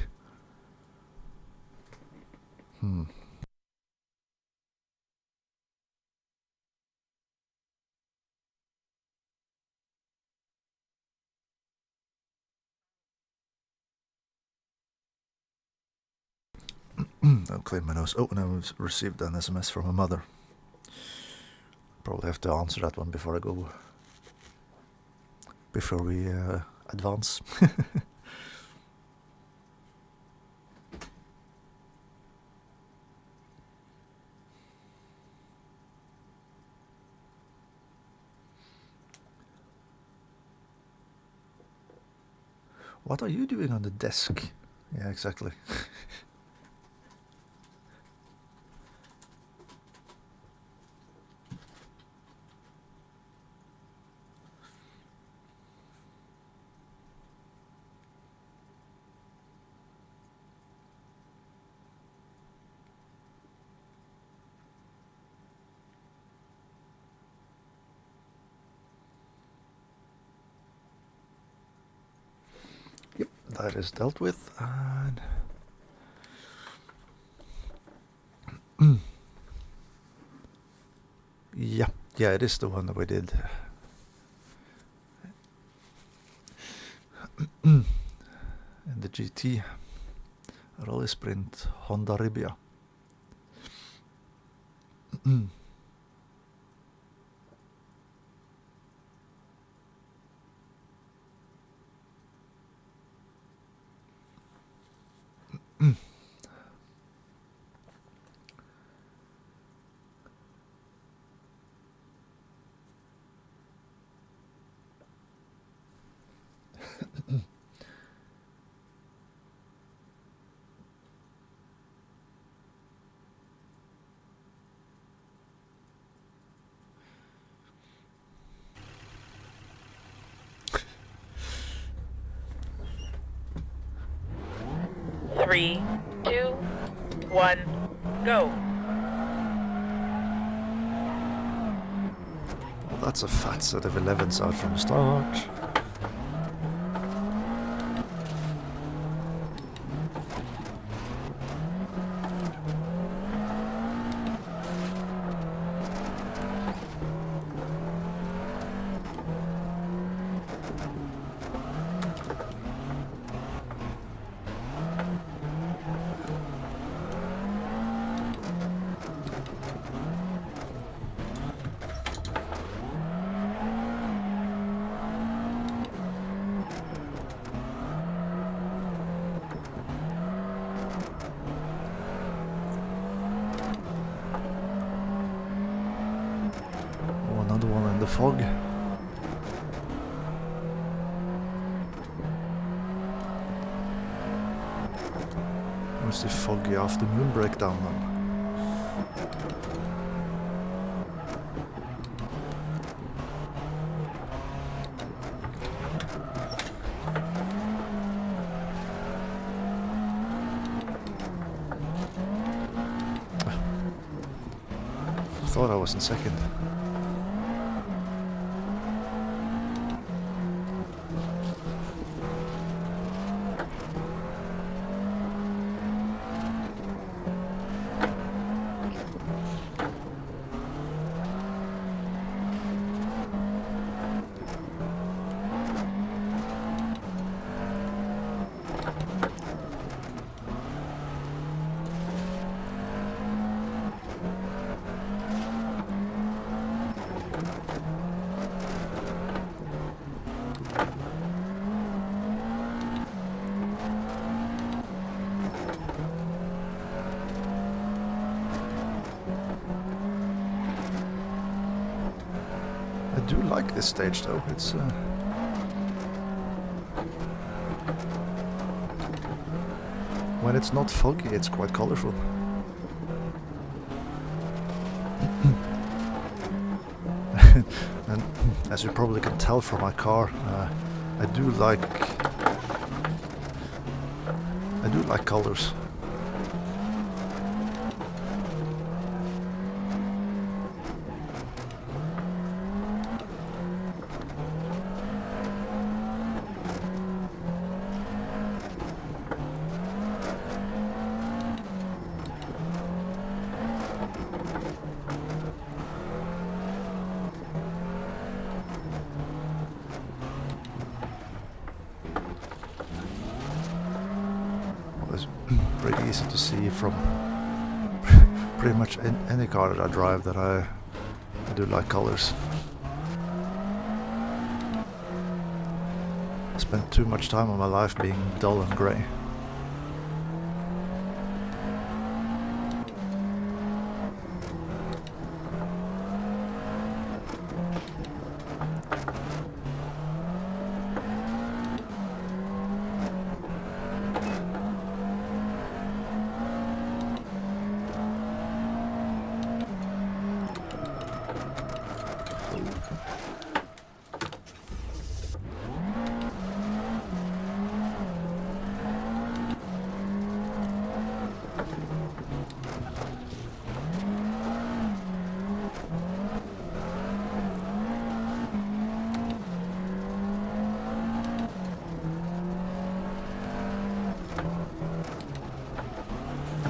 Don't clean my nose. Oh, and I received an SMS from my mother. Probably have to answer that one before I go. Before we advance. What are you doing on the desk? Yeah, exactly. Yep, that is dealt with. And yeah, it is the one that we did. In the GT Rally Sprint Honda Ribia. Three, two, one, go. Well, that's a fat set of 11s out from the start. Another one in the fog. Where's the foggy afternoon breakdown then? I thought I was in second. I do like this stage though, it's when it's not foggy, it's quite colorful. And as you probably can tell from my car, I do like easy to see from pretty much any car that I drive that I do like colors. I spent too much time of my life being dull and grey.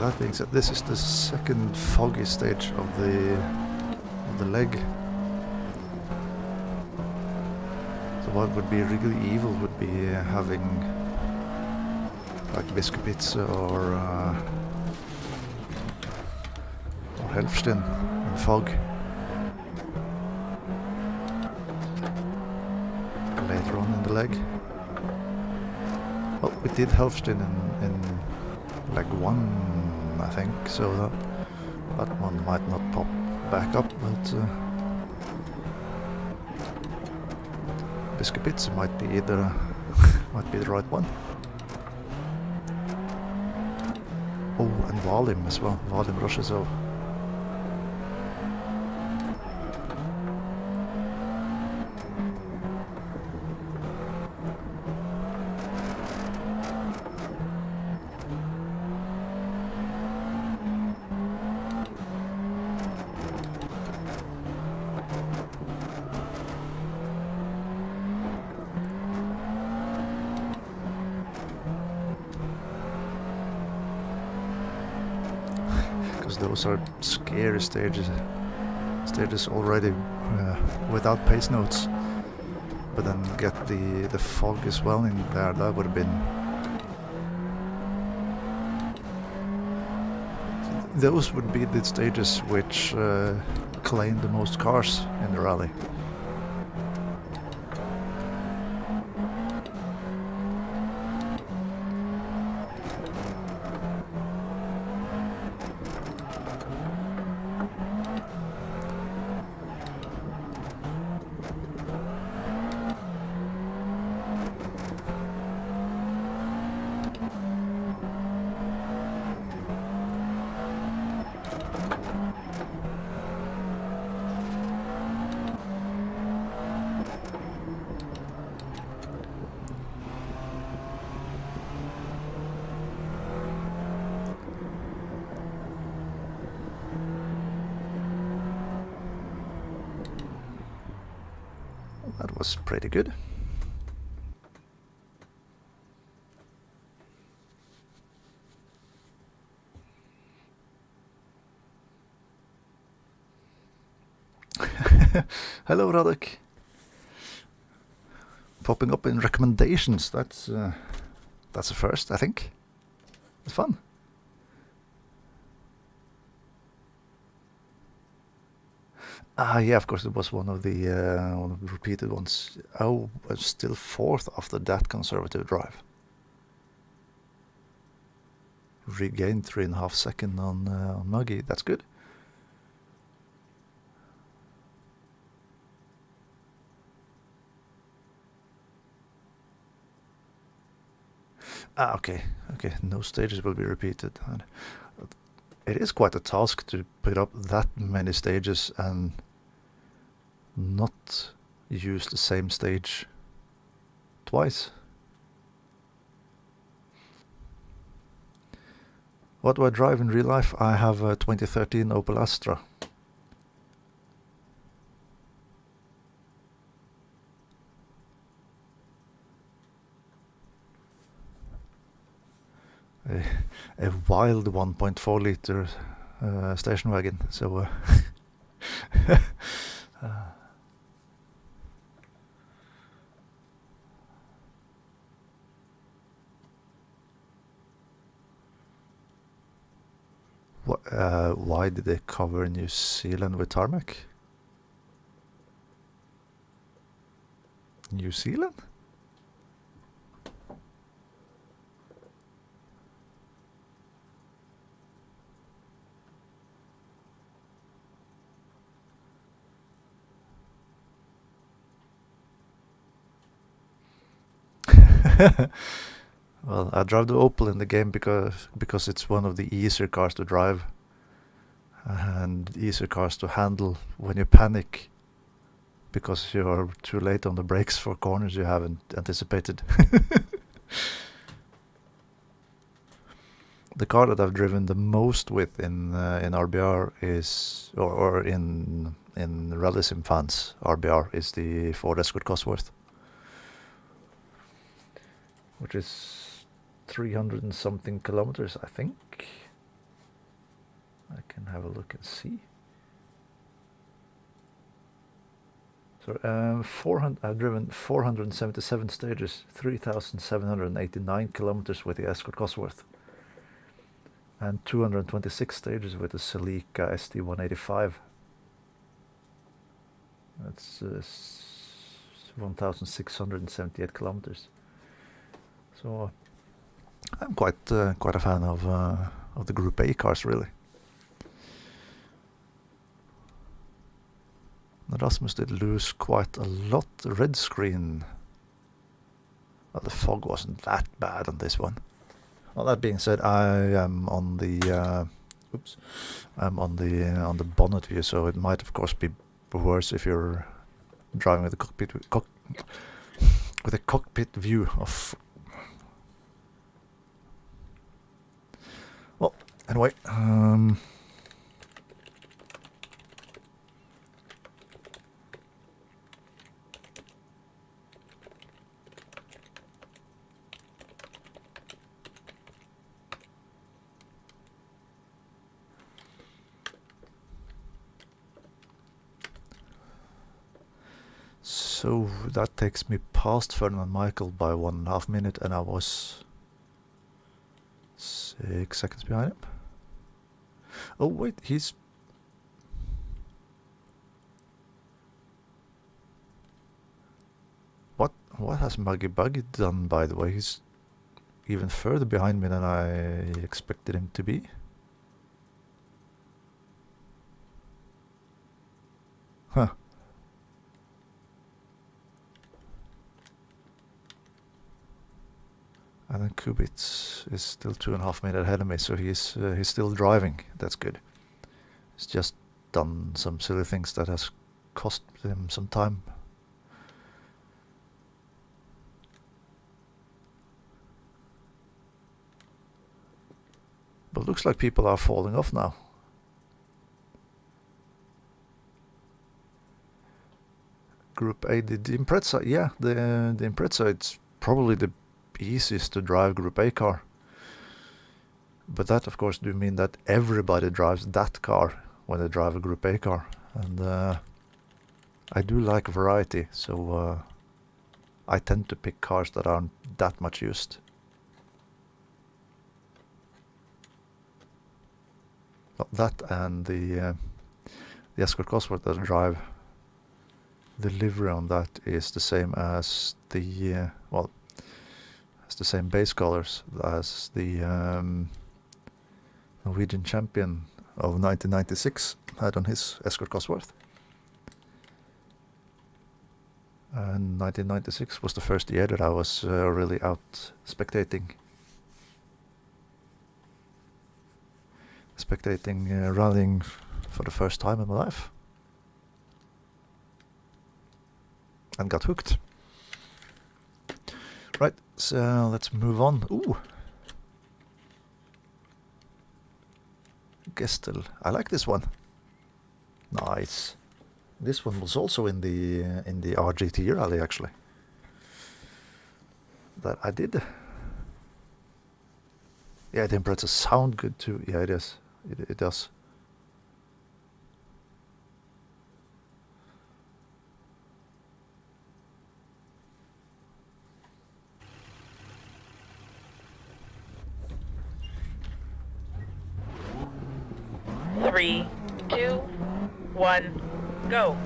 That being said, this is the second foggy stage of the leg. So what would be really evil would be having like biscuit pizza or Helfsten in fog later on in the leg. Well, we did Helfsten in leg 1, I think, so that one might not pop back up, but biscuit pizza might be the right one. Oh, and Valim as well. Valim rushes over. Those are scary stages already without pace notes, but then get the fog as well in there. That would have been, those would be the stages which claim the most cars in the rally. That was pretty good. Hello, Radek. Popping up in recommendations. That's a first, I think. It's fun. Yeah, of course, it was one of the repeated ones. Oh, I was still fourth after that conservative drive. Regained 3.5 seconds on Muggy. That's good. Okay. No stages will be repeated. And it is quite a task to put up that many stages and not use the same stage twice. What do I drive in real life? I have a 2013 Opel Astra. A wild 1.4 liter station wagon. So Why did they cover New Zealand with tarmac? New Zealand? Well, I drive the Opel in the game because it's one of the easier cars to drive and easier cars to handle when you panic because you're too late on the brakes for corners you haven't anticipated. The car that I've driven the most with in RBR is, or in Rally Sim fans, RBR is the Ford Escort Cosworth, which is 300 and something kilometers, I think. I can have a look and see. So 400. I've driven 477 stages, 3,789 kilometers with the Escort Cosworth, and 226 stages with the Celica ST185. That's 1,678 kilometers. So I'm quite a fan of the Group A cars, really. Rasmus did lose quite a lot. Red screen. Well, the fog wasn't that bad on this one. Well, that being said, I am on the I'm on the bonnet view, so it might of course be worse if you're driving with a cockpit view of. Well, anyway, so that takes me past Ferdinand Michael by 1.5 minutes, and I was 6 seconds behind him. Oh wait, he's... What has Muggy Buggy done, by the way? He's even further behind me than I expected him to be. Huh. And then Kubitz is still 2.5 minutes ahead of me, so he's still driving. That's good. He's just done some silly things that has cost him some time. But looks like people are falling off now. Group A, the Impreza, yeah, the Impreza, it's probably the easiest to drive Group A car. But that of course do mean that everybody drives that car when they drive a Group A car. And I do like variety, so I tend to pick cars that aren't that much used. Well, that and the Escort Cosworth that I drive, the livery on that is the same as the it's the same base colors as the Norwegian champion of 1996 had on his Escort Cosworth. And 1996 was the first year that I was really out spectating rallying for the first time in my life, and got hooked. Right, so let's move on. Ooh, Gestel. I like this one. Nice. This one was also in the RGT rally, actually, that I did. Yeah, the Impreza sound good too. Yeah, it is. It does. 3, 2, 1, go.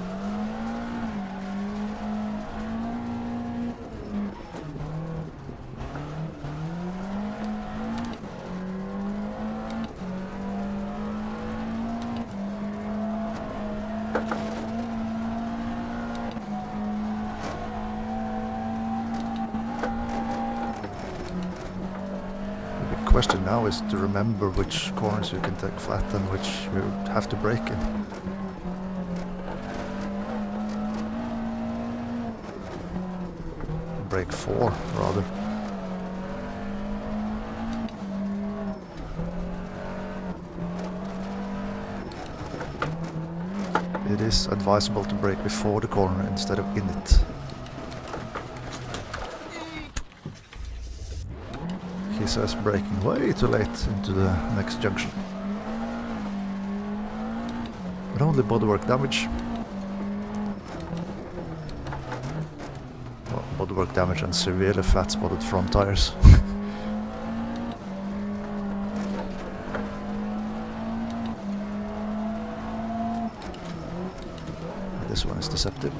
The question now is to remember which corners you can take flat and which you have to brake in. Brake 4 rather. It is advisable to brake before the corner instead of in it. He says braking way too late into the next junction. But only bodywork damage. Well, bodywork damage and severely flat spotted front tires. This one is deceptive.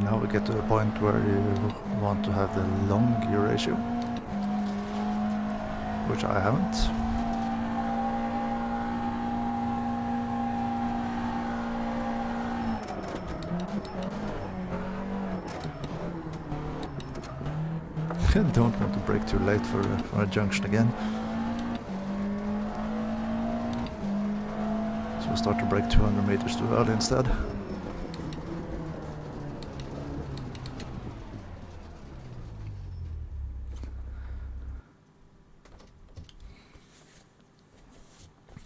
Now we get to a point where you want to have the long gear ratio, which I haven't. Don't want to brake too late for a junction again. So we'll start to brake 200 meters too early instead.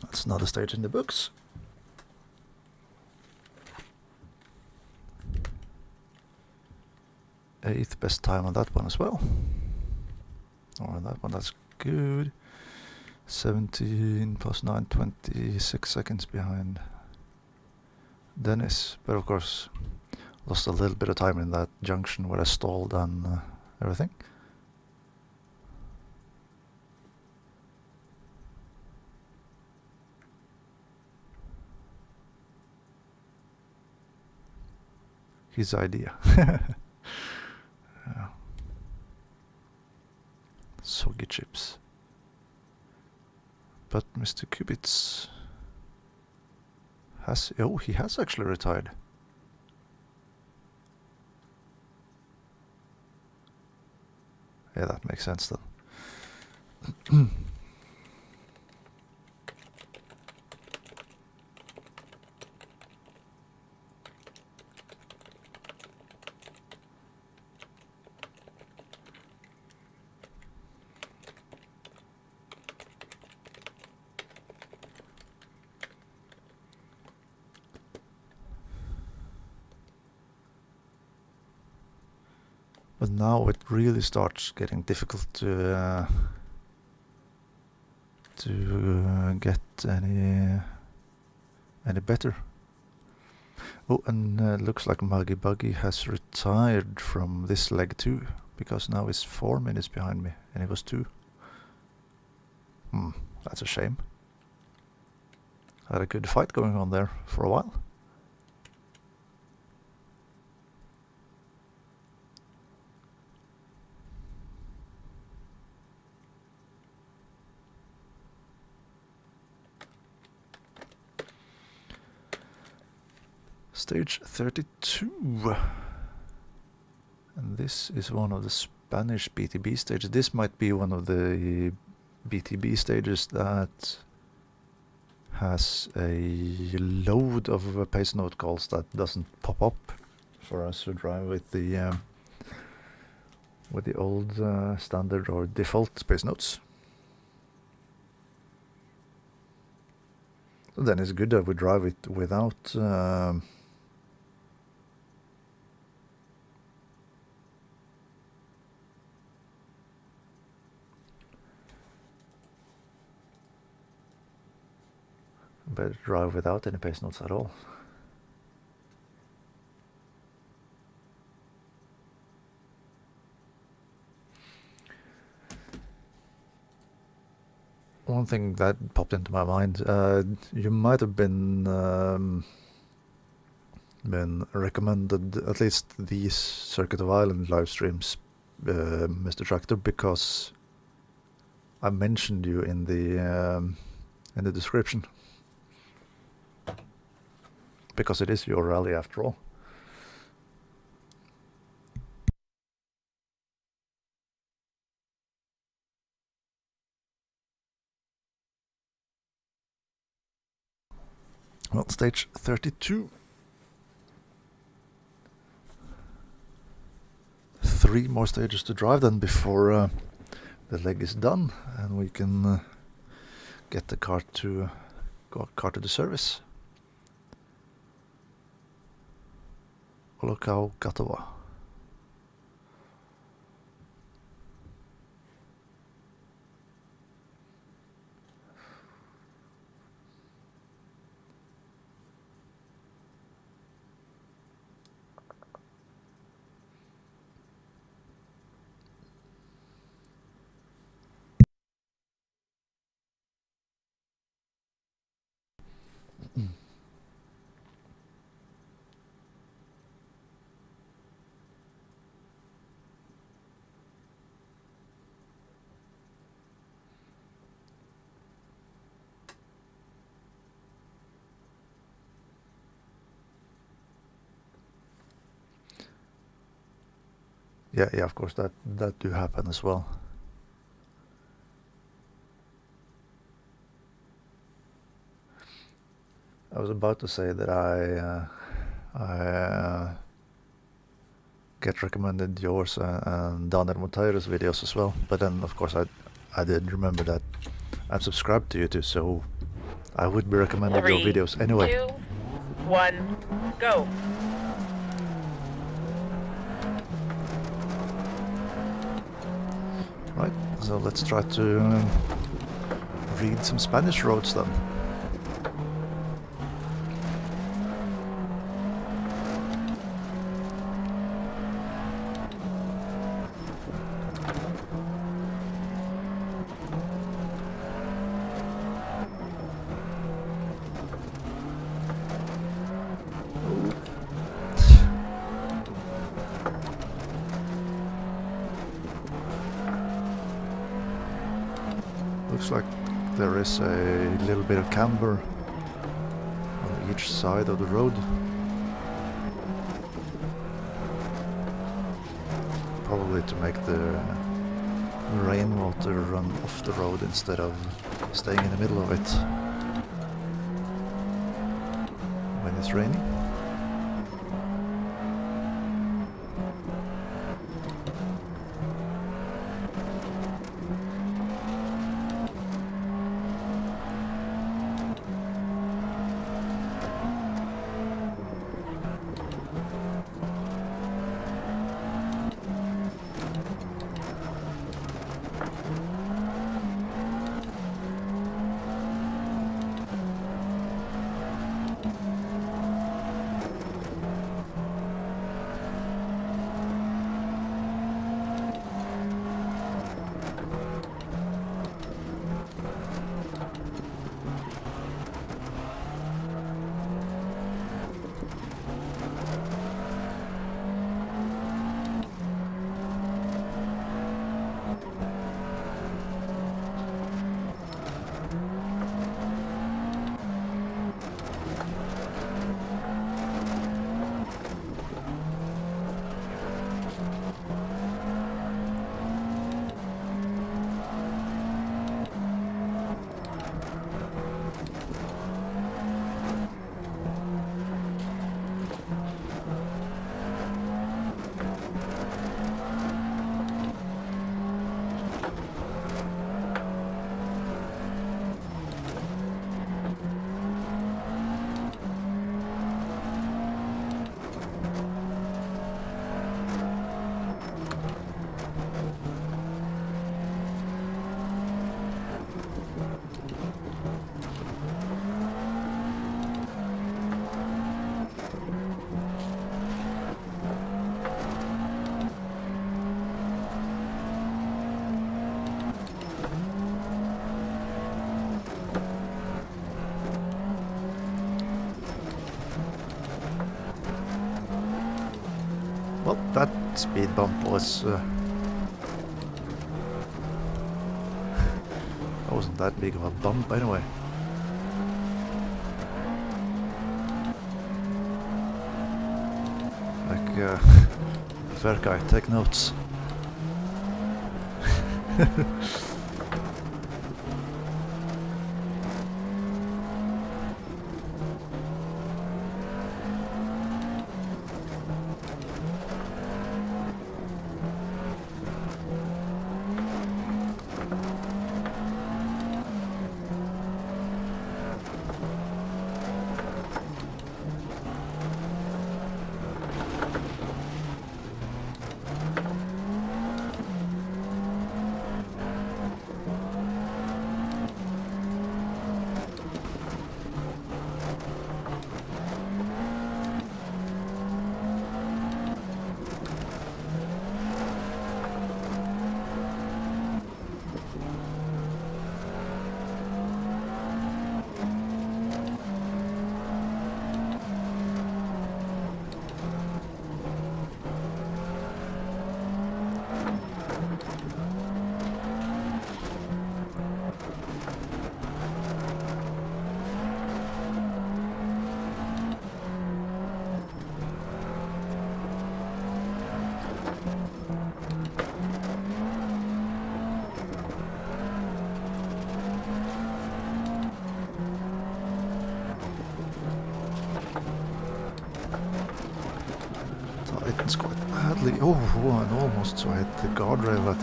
That's another stage in the books. Eighth best time on that one as well. Oh, on that one, that's good. 17 plus 9, 26 seconds behind Dennis. But of course, lost a little bit of time in that junction where I stalled and everything. his idea. Soggy chips. But Mr. Kubitz has... Oh, he has actually retired. Yeah, that makes sense then. But now it really starts getting difficult to get any better. Oh, and looks like Muggy Buggy has retired from this leg too, because now he's 4 minutes behind me, and it was 2. That's a shame. Had a good fight going on there for a while. Stage 32. And this is one of the Spanish BTB stages. This might be one of the BTB stages that has a load of pacenote calls that doesn't pop up for us to drive with the old standard or default pacenotes. So then it's good that we drive it without better drive without any pacenotes at all. One thing that popped into my mind, you might have been recommended at least these Circuit of Ireland live streams, Mr. Tractor, because I mentioned you in the description. Because it is your rally after all. Well, stage 32. 3 more stages to drive then before the leg is done, and we can get the car to the service. Olokau Gatowa. Yeah, of course, that do happen as well. I was about to say that I get recommended yours and Daniel Monteiro's videos as well, but then of course I did remember that I'm subscribed to you too, so I would be recommending your videos anyway. 2, 1, go. Right, so let's try to read some Spanish roads then. looks like there is a little bit of camber on each side of the road. Probably to make the rainwater run off the road instead of staying in the middle of it when it's raining. Well, that speed bump was... that wasn't that big of a bump anyway. Like, fair guy, take notes. Tightens quite badly. Oh, and almost so I hit the guardrail at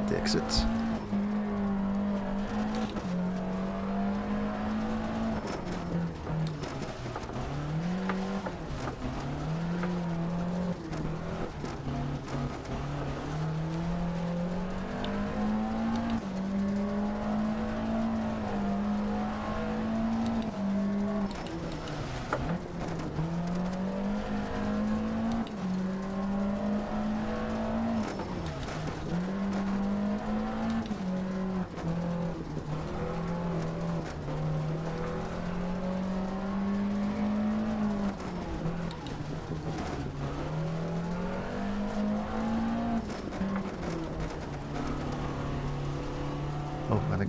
the exit.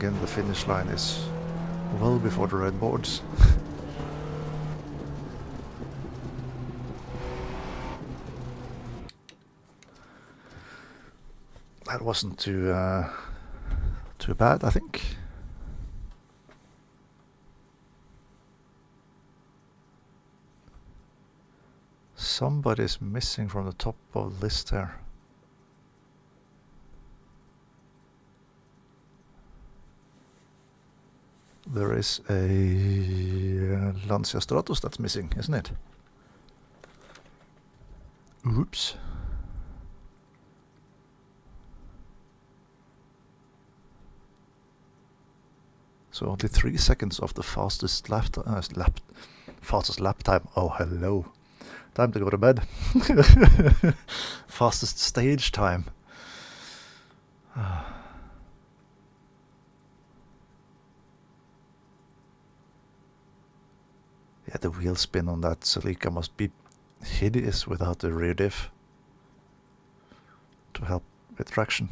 again, the finish line is well before the red boards. That wasn't too bad, I think. Somebody's missing from the top of the list here. There is a Lancia Stratos that's missing, isn't it? Oops. So only 3 seconds of the fastest lap time. Oh, hello. Time to go to bed. Fastest stage time. Yeah, the wheel spin on that Celica must be hideous without the rear diff to help with traction.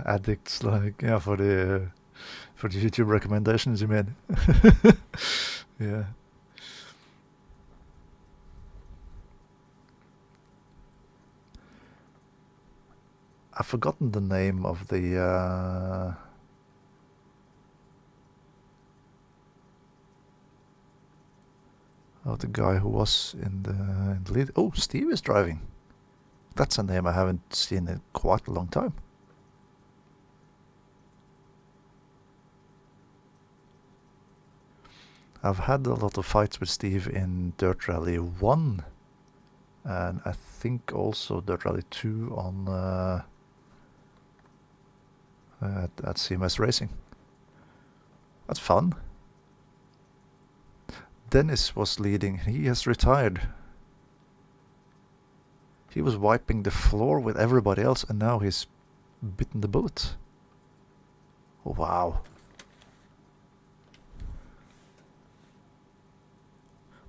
Addicts, like, yeah, for the YouTube recommendations, you mean? Yeah. I've forgotten the name of the guy who was in the lead. Oh, Steve is driving. That's a name I haven't seen in quite a long time. I've had a lot of fights with Steve in Dirt Rally 1, and I think also Dirt Rally 2 on at CMS Racing. That's fun. Dennis was leading. He has retired. He was wiping the floor with everybody else, and now he's bitten the bullet. Oh, wow.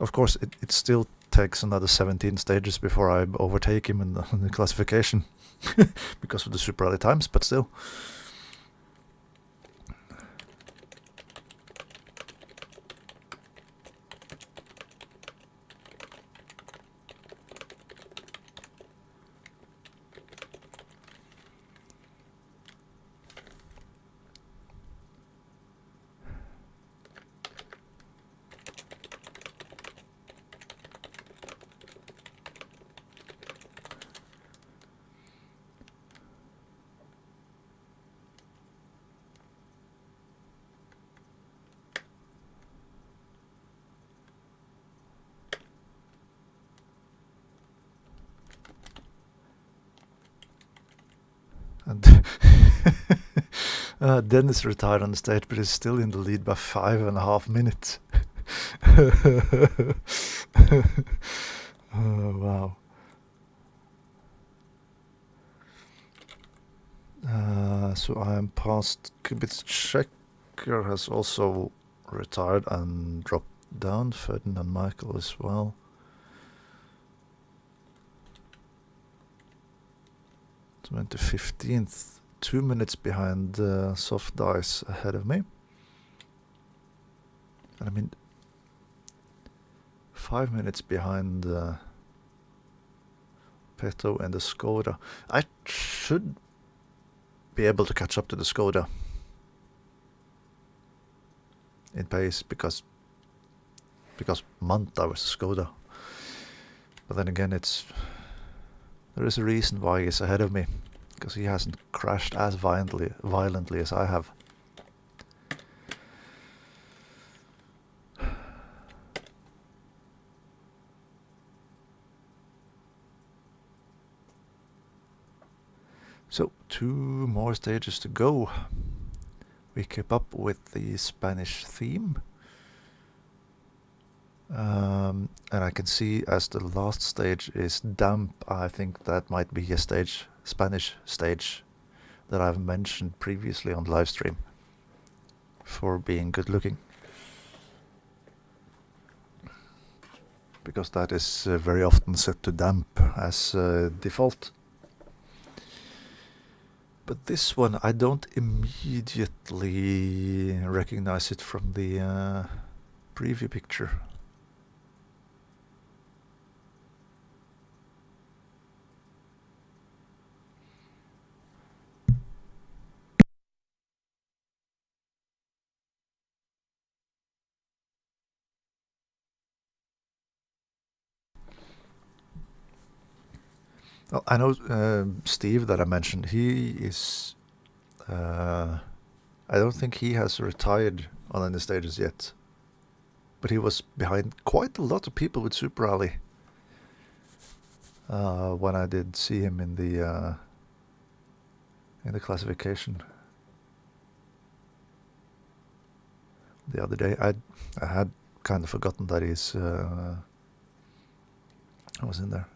Of course, it still takes another 17 stages before I overtake him in the classification because of the Super Rally times, but still. And Dennis retired on the stage, but is still in the lead by 5.5 minutes. Oh, wow. So I am past Kubitz. Checker has also retired and dropped down. Ferdinand Michael as well. Went to 15th, 2 minutes behind Soft Ice ahead of me. And I mean, 5 minutes behind Peto and the Skoda. I should be able to catch up to the Skoda in pace because Manta was Skoda. But then again, there is a reason why he's ahead of me, because he hasn't crashed as violently as I have. So 2 more stages to go. We keep up with the Spanish theme. And I can see as the last stage is damp, I think that might be a Spanish stage that I've mentioned previously on live stream for being good looking. Because that is very often set to damp as default. But this one, I don't immediately recognize it from the preview picture. Well, I know Steve that I mentioned, he is... I don't think he has retired on any stages yet. But he was behind quite a lot of people with Super Rally when I did see him in the classification the other day. I had kind of forgotten that I was in there.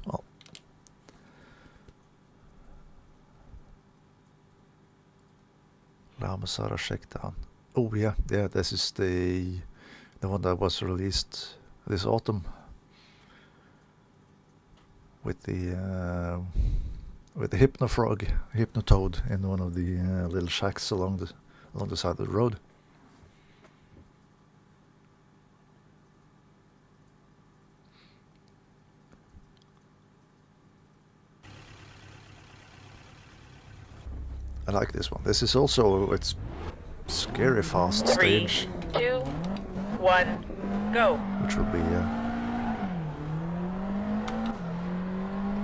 Well, Lamasara Shakedown. Oh yeah, this is the one that was released this autumn with the Hypnotoad in one of the little shacks along the side of the road. I like this one. This is also, it's scary fast 3, stage. 2, 1, go. Which will be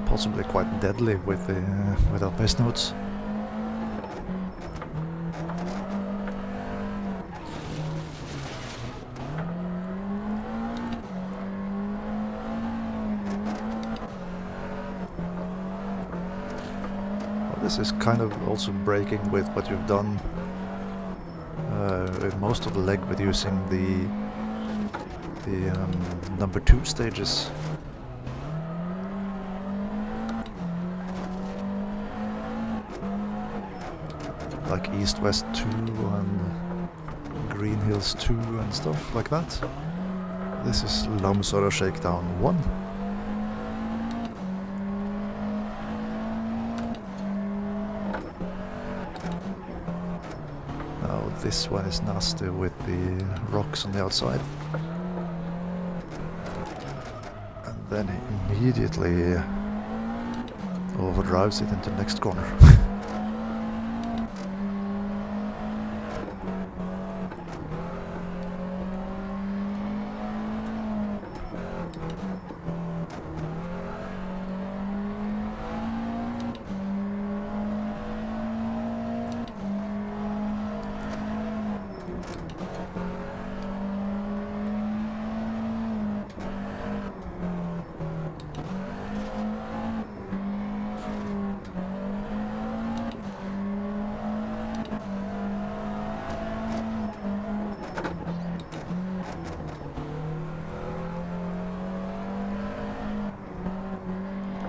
possibly quite deadly with our pacenotes. This is kind of also breaking with what you've done in most of the leg with using the number 2 stages. Like East West 2 and Green Hills 2 and stuff like that. This is Lamasara Shakedown 1. This one is nasty with the rocks on the outside. And then he immediately overdrives it into the next corner.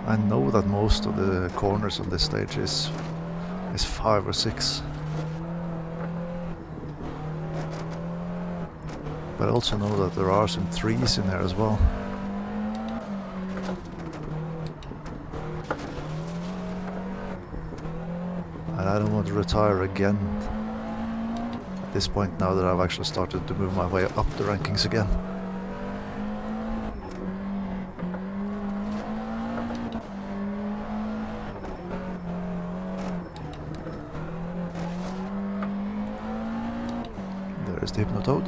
I know that most of the corners on this stage is 5 or 6. But I also know that there are some 3s in there as well. And I don't want to retire again at this point now that I've actually started to move my way up the rankings again. There's the Hypnotoad.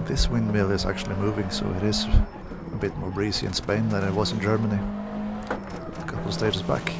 This windmill is actually moving, so it is a bit more breezy in Spain than it was in Germany a couple of stages back.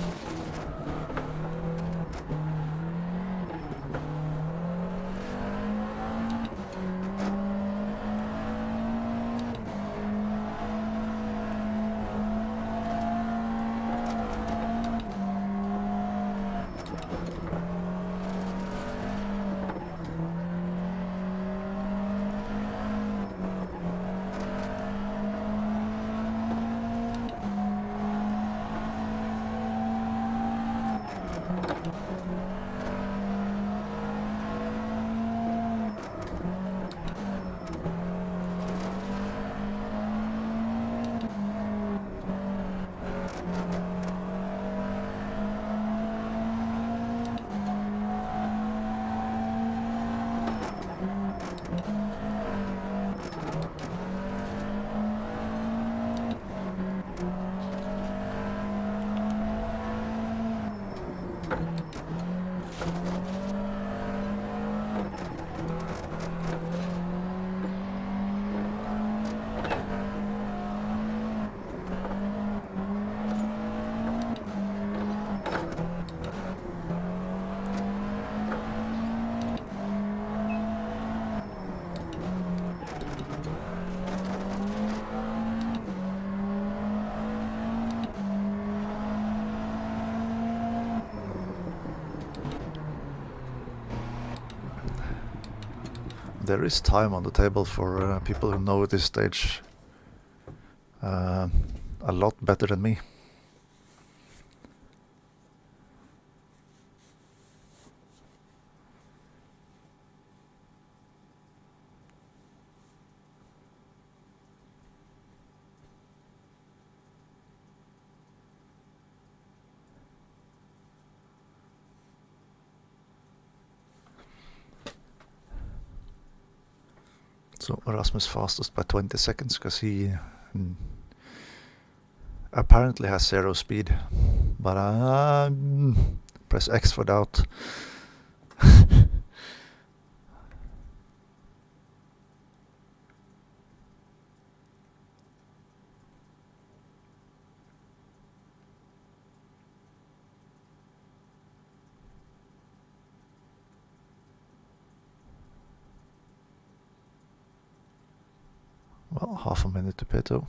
There is time on the table for people who know this stage a lot better than me. So Rasmus fastest by 20 seconds because he apparently has 0 speed, but press X for doubt. Well, half a minute to Peto.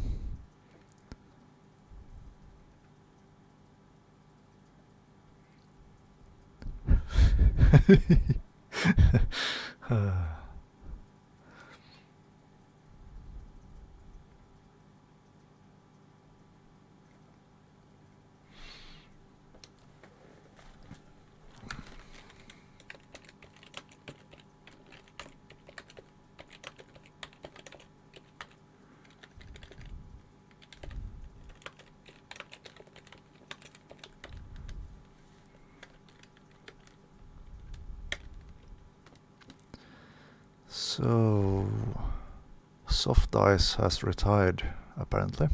So, Soft Ice has retired, apparently.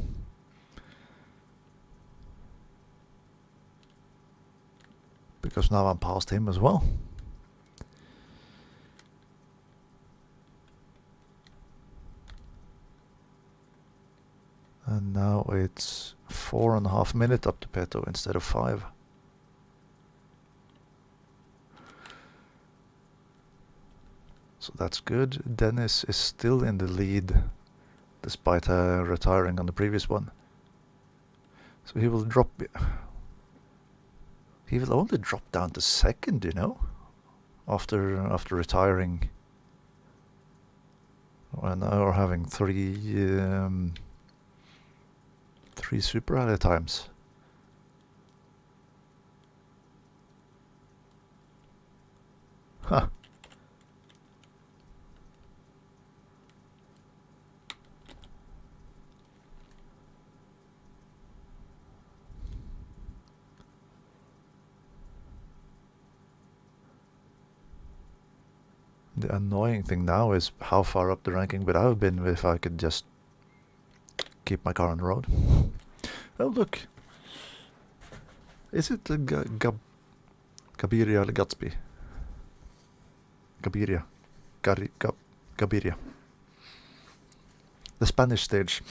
Because now I'm past him as well. And now it's 4.5 minutes up to Peto instead of 5. So that's good. Dennis is still in the lead, despite retiring on the previous one. So he will drop. He will only drop down to second, you know, after retiring. And now we're having three super rally times. Huh. The annoying thing now is how far up the ranking would I have been if I could just keep my car on the road. Oh look, is it Gabiria or Gatsby? Gabiria, Gabiria. The Spanish stage.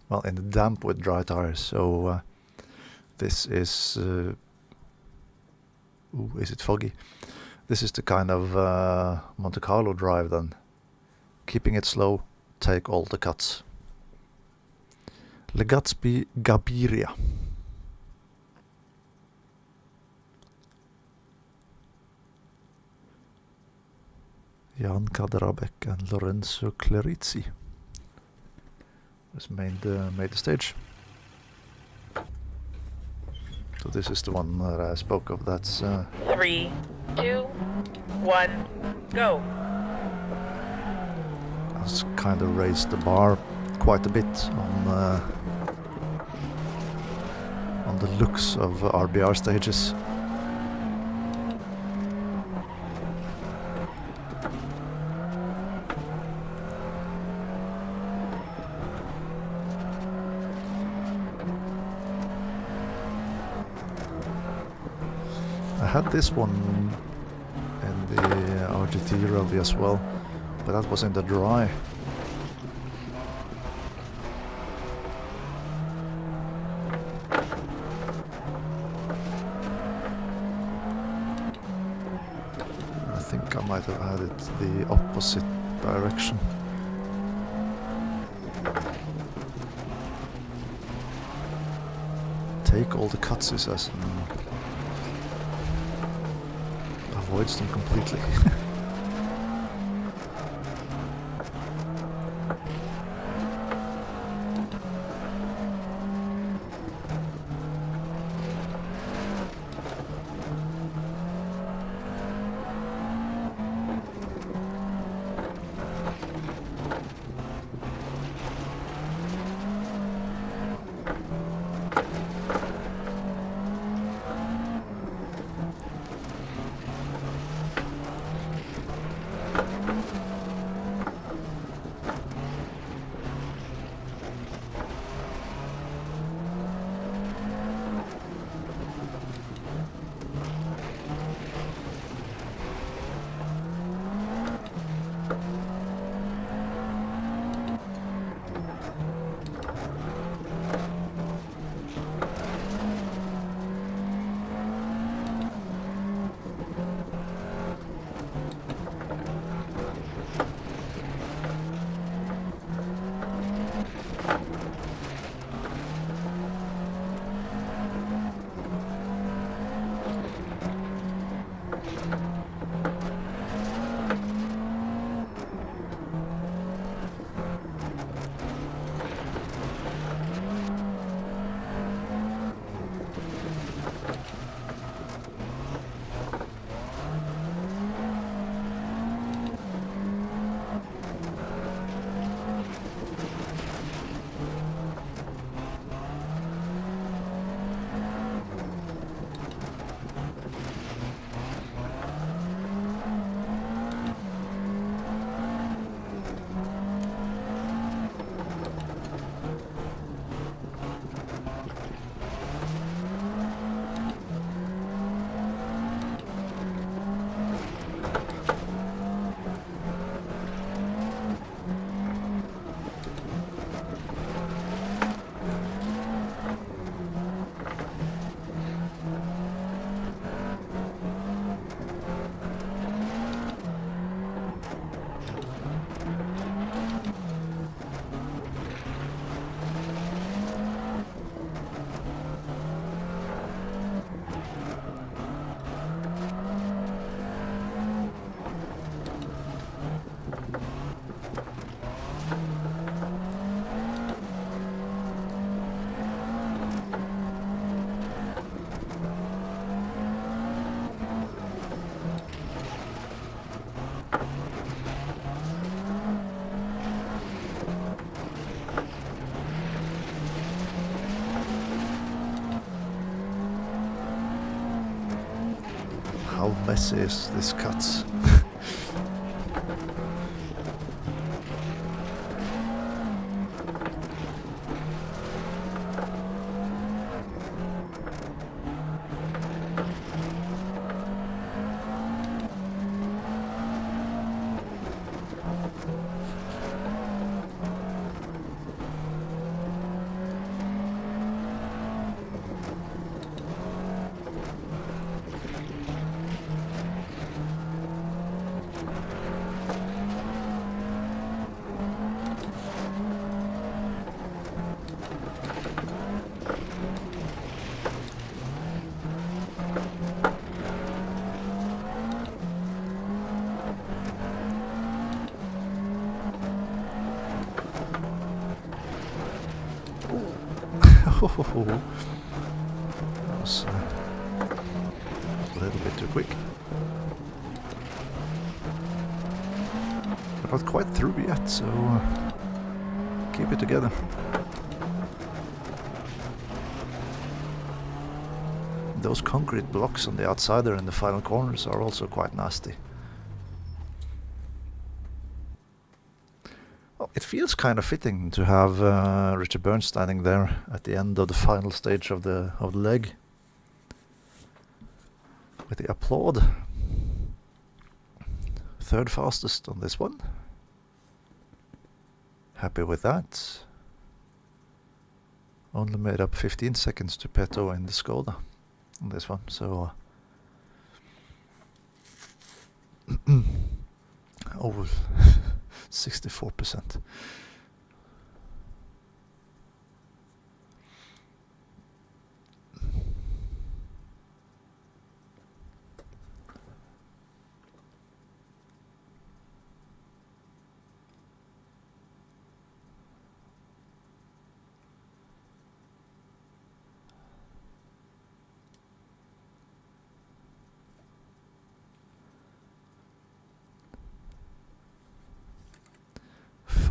Well, in the damp with dry tires, so this is... is it foggy? This is the kind of Monte Carlo drive then. Keeping it slow, take all the cuts. Legazpi Gabiria. Jan Kaderabek and Lorenzo Clerizzi. has made the stage. So this is the one that I spoke of. That's 3, 2, 1, go. has kind of raised the bar quite a bit on the looks of RBR stages. I had this one in the RGT rally as well, but that was in the dry. I think I might have had it the opposite direction. Take all the cuts, he says, and avoids them completely. How messy is this cut? That was a little bit too quick. We're not quite through yet, so keep it together. Those concrete blocks on the outside there in the final corners are also quite nasty. Well, it feels kind of fitting to have Richard Burns standing there at the end of the final stage of the leg with the applaud. Third fastest on this one. Happy with that. Only made up 15 seconds to Peto in the Skoda on this one, so over 64%.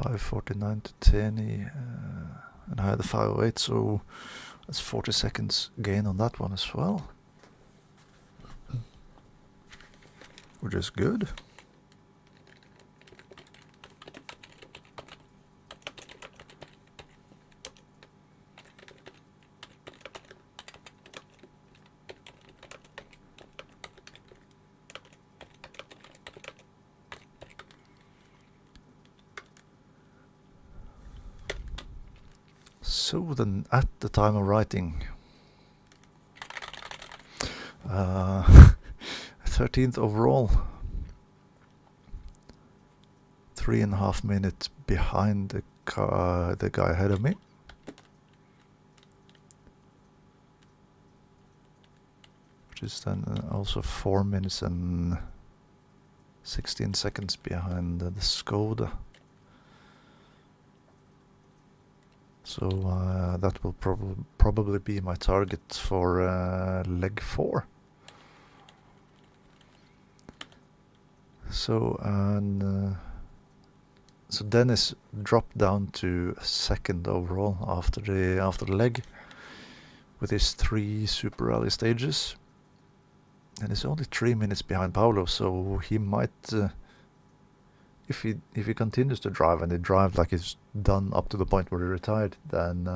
.549 to Tenny, and I had the 508, so that's 40 seconds gain on that one as well, which is good. So then, at the time of writing, 13th overall, 3.5 minutes behind the guy ahead of me. Which is then also 4 minutes and 16 seconds behind the Skoda. So that will probably be my target for leg 4. So so Dennis dropped down to second overall after the leg with his 3 Super Rally stages, and he's only 3 minutes behind Paolo. So he might. If he continues to drive, and he drives like he's done up to the point where he retired, then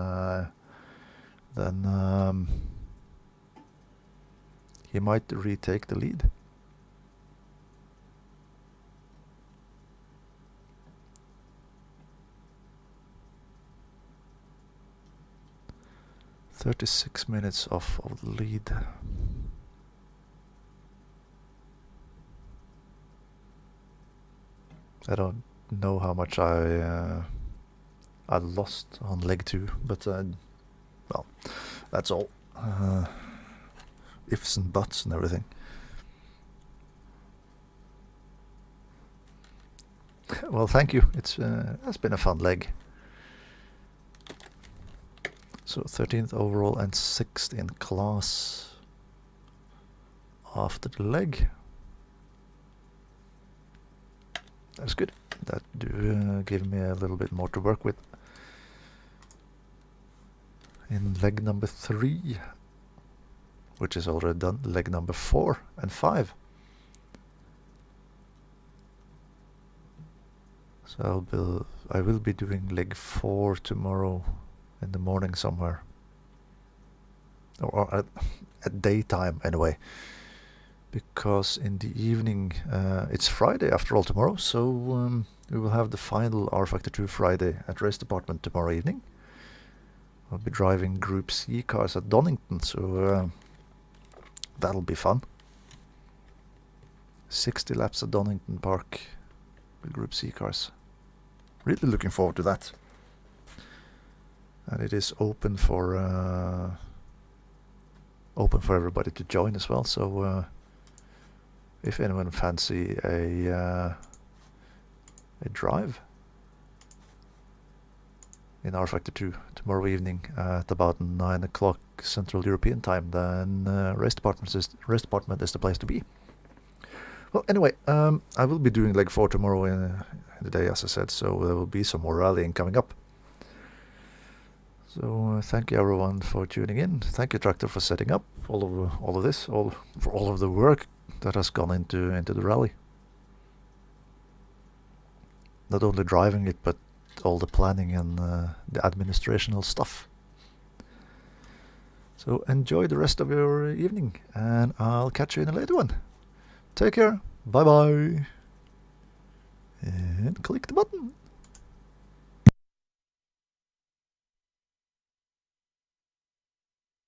he might retake the lead. "36 minutes off of the lead." I don't know how much I lost on leg 2, but well, that's all. Ifs and buts and everything. Well, thank you. It's been a fun leg. So 13th overall and 6th in class after the leg. That's good. That do give me a little bit more to work with in leg number 3, which is already done. Leg number 4 and 5. So I will be doing leg 4 tomorrow in the morning somewhere, or at daytime anyway. Because in the evening, it's Friday after all tomorrow, so we will have the final R Factor 2 Friday at Race Department tomorrow evening. I'll be driving Group C cars at Donington, so that'll be fun. 60 laps at Donington Park with Group C cars. Really looking forward to that. And it is open for everybody to join as well, so if anyone fancy a drive in R Factor 2 tomorrow evening at about 9 o'clock Central European time, then race department is the place to be. Well, anyway, I will be doing leg 4 tomorrow in the day, as I said, so there will be some more rallying coming up. So thank you everyone for tuning in. Thank you Tractor for setting up all of this, for all of the work that has gone into the rally. Not only driving it, but all the planning and the administrational stuff. So enjoy the rest of your evening, and I'll catch you in a later one. Take care, bye bye, and click the button.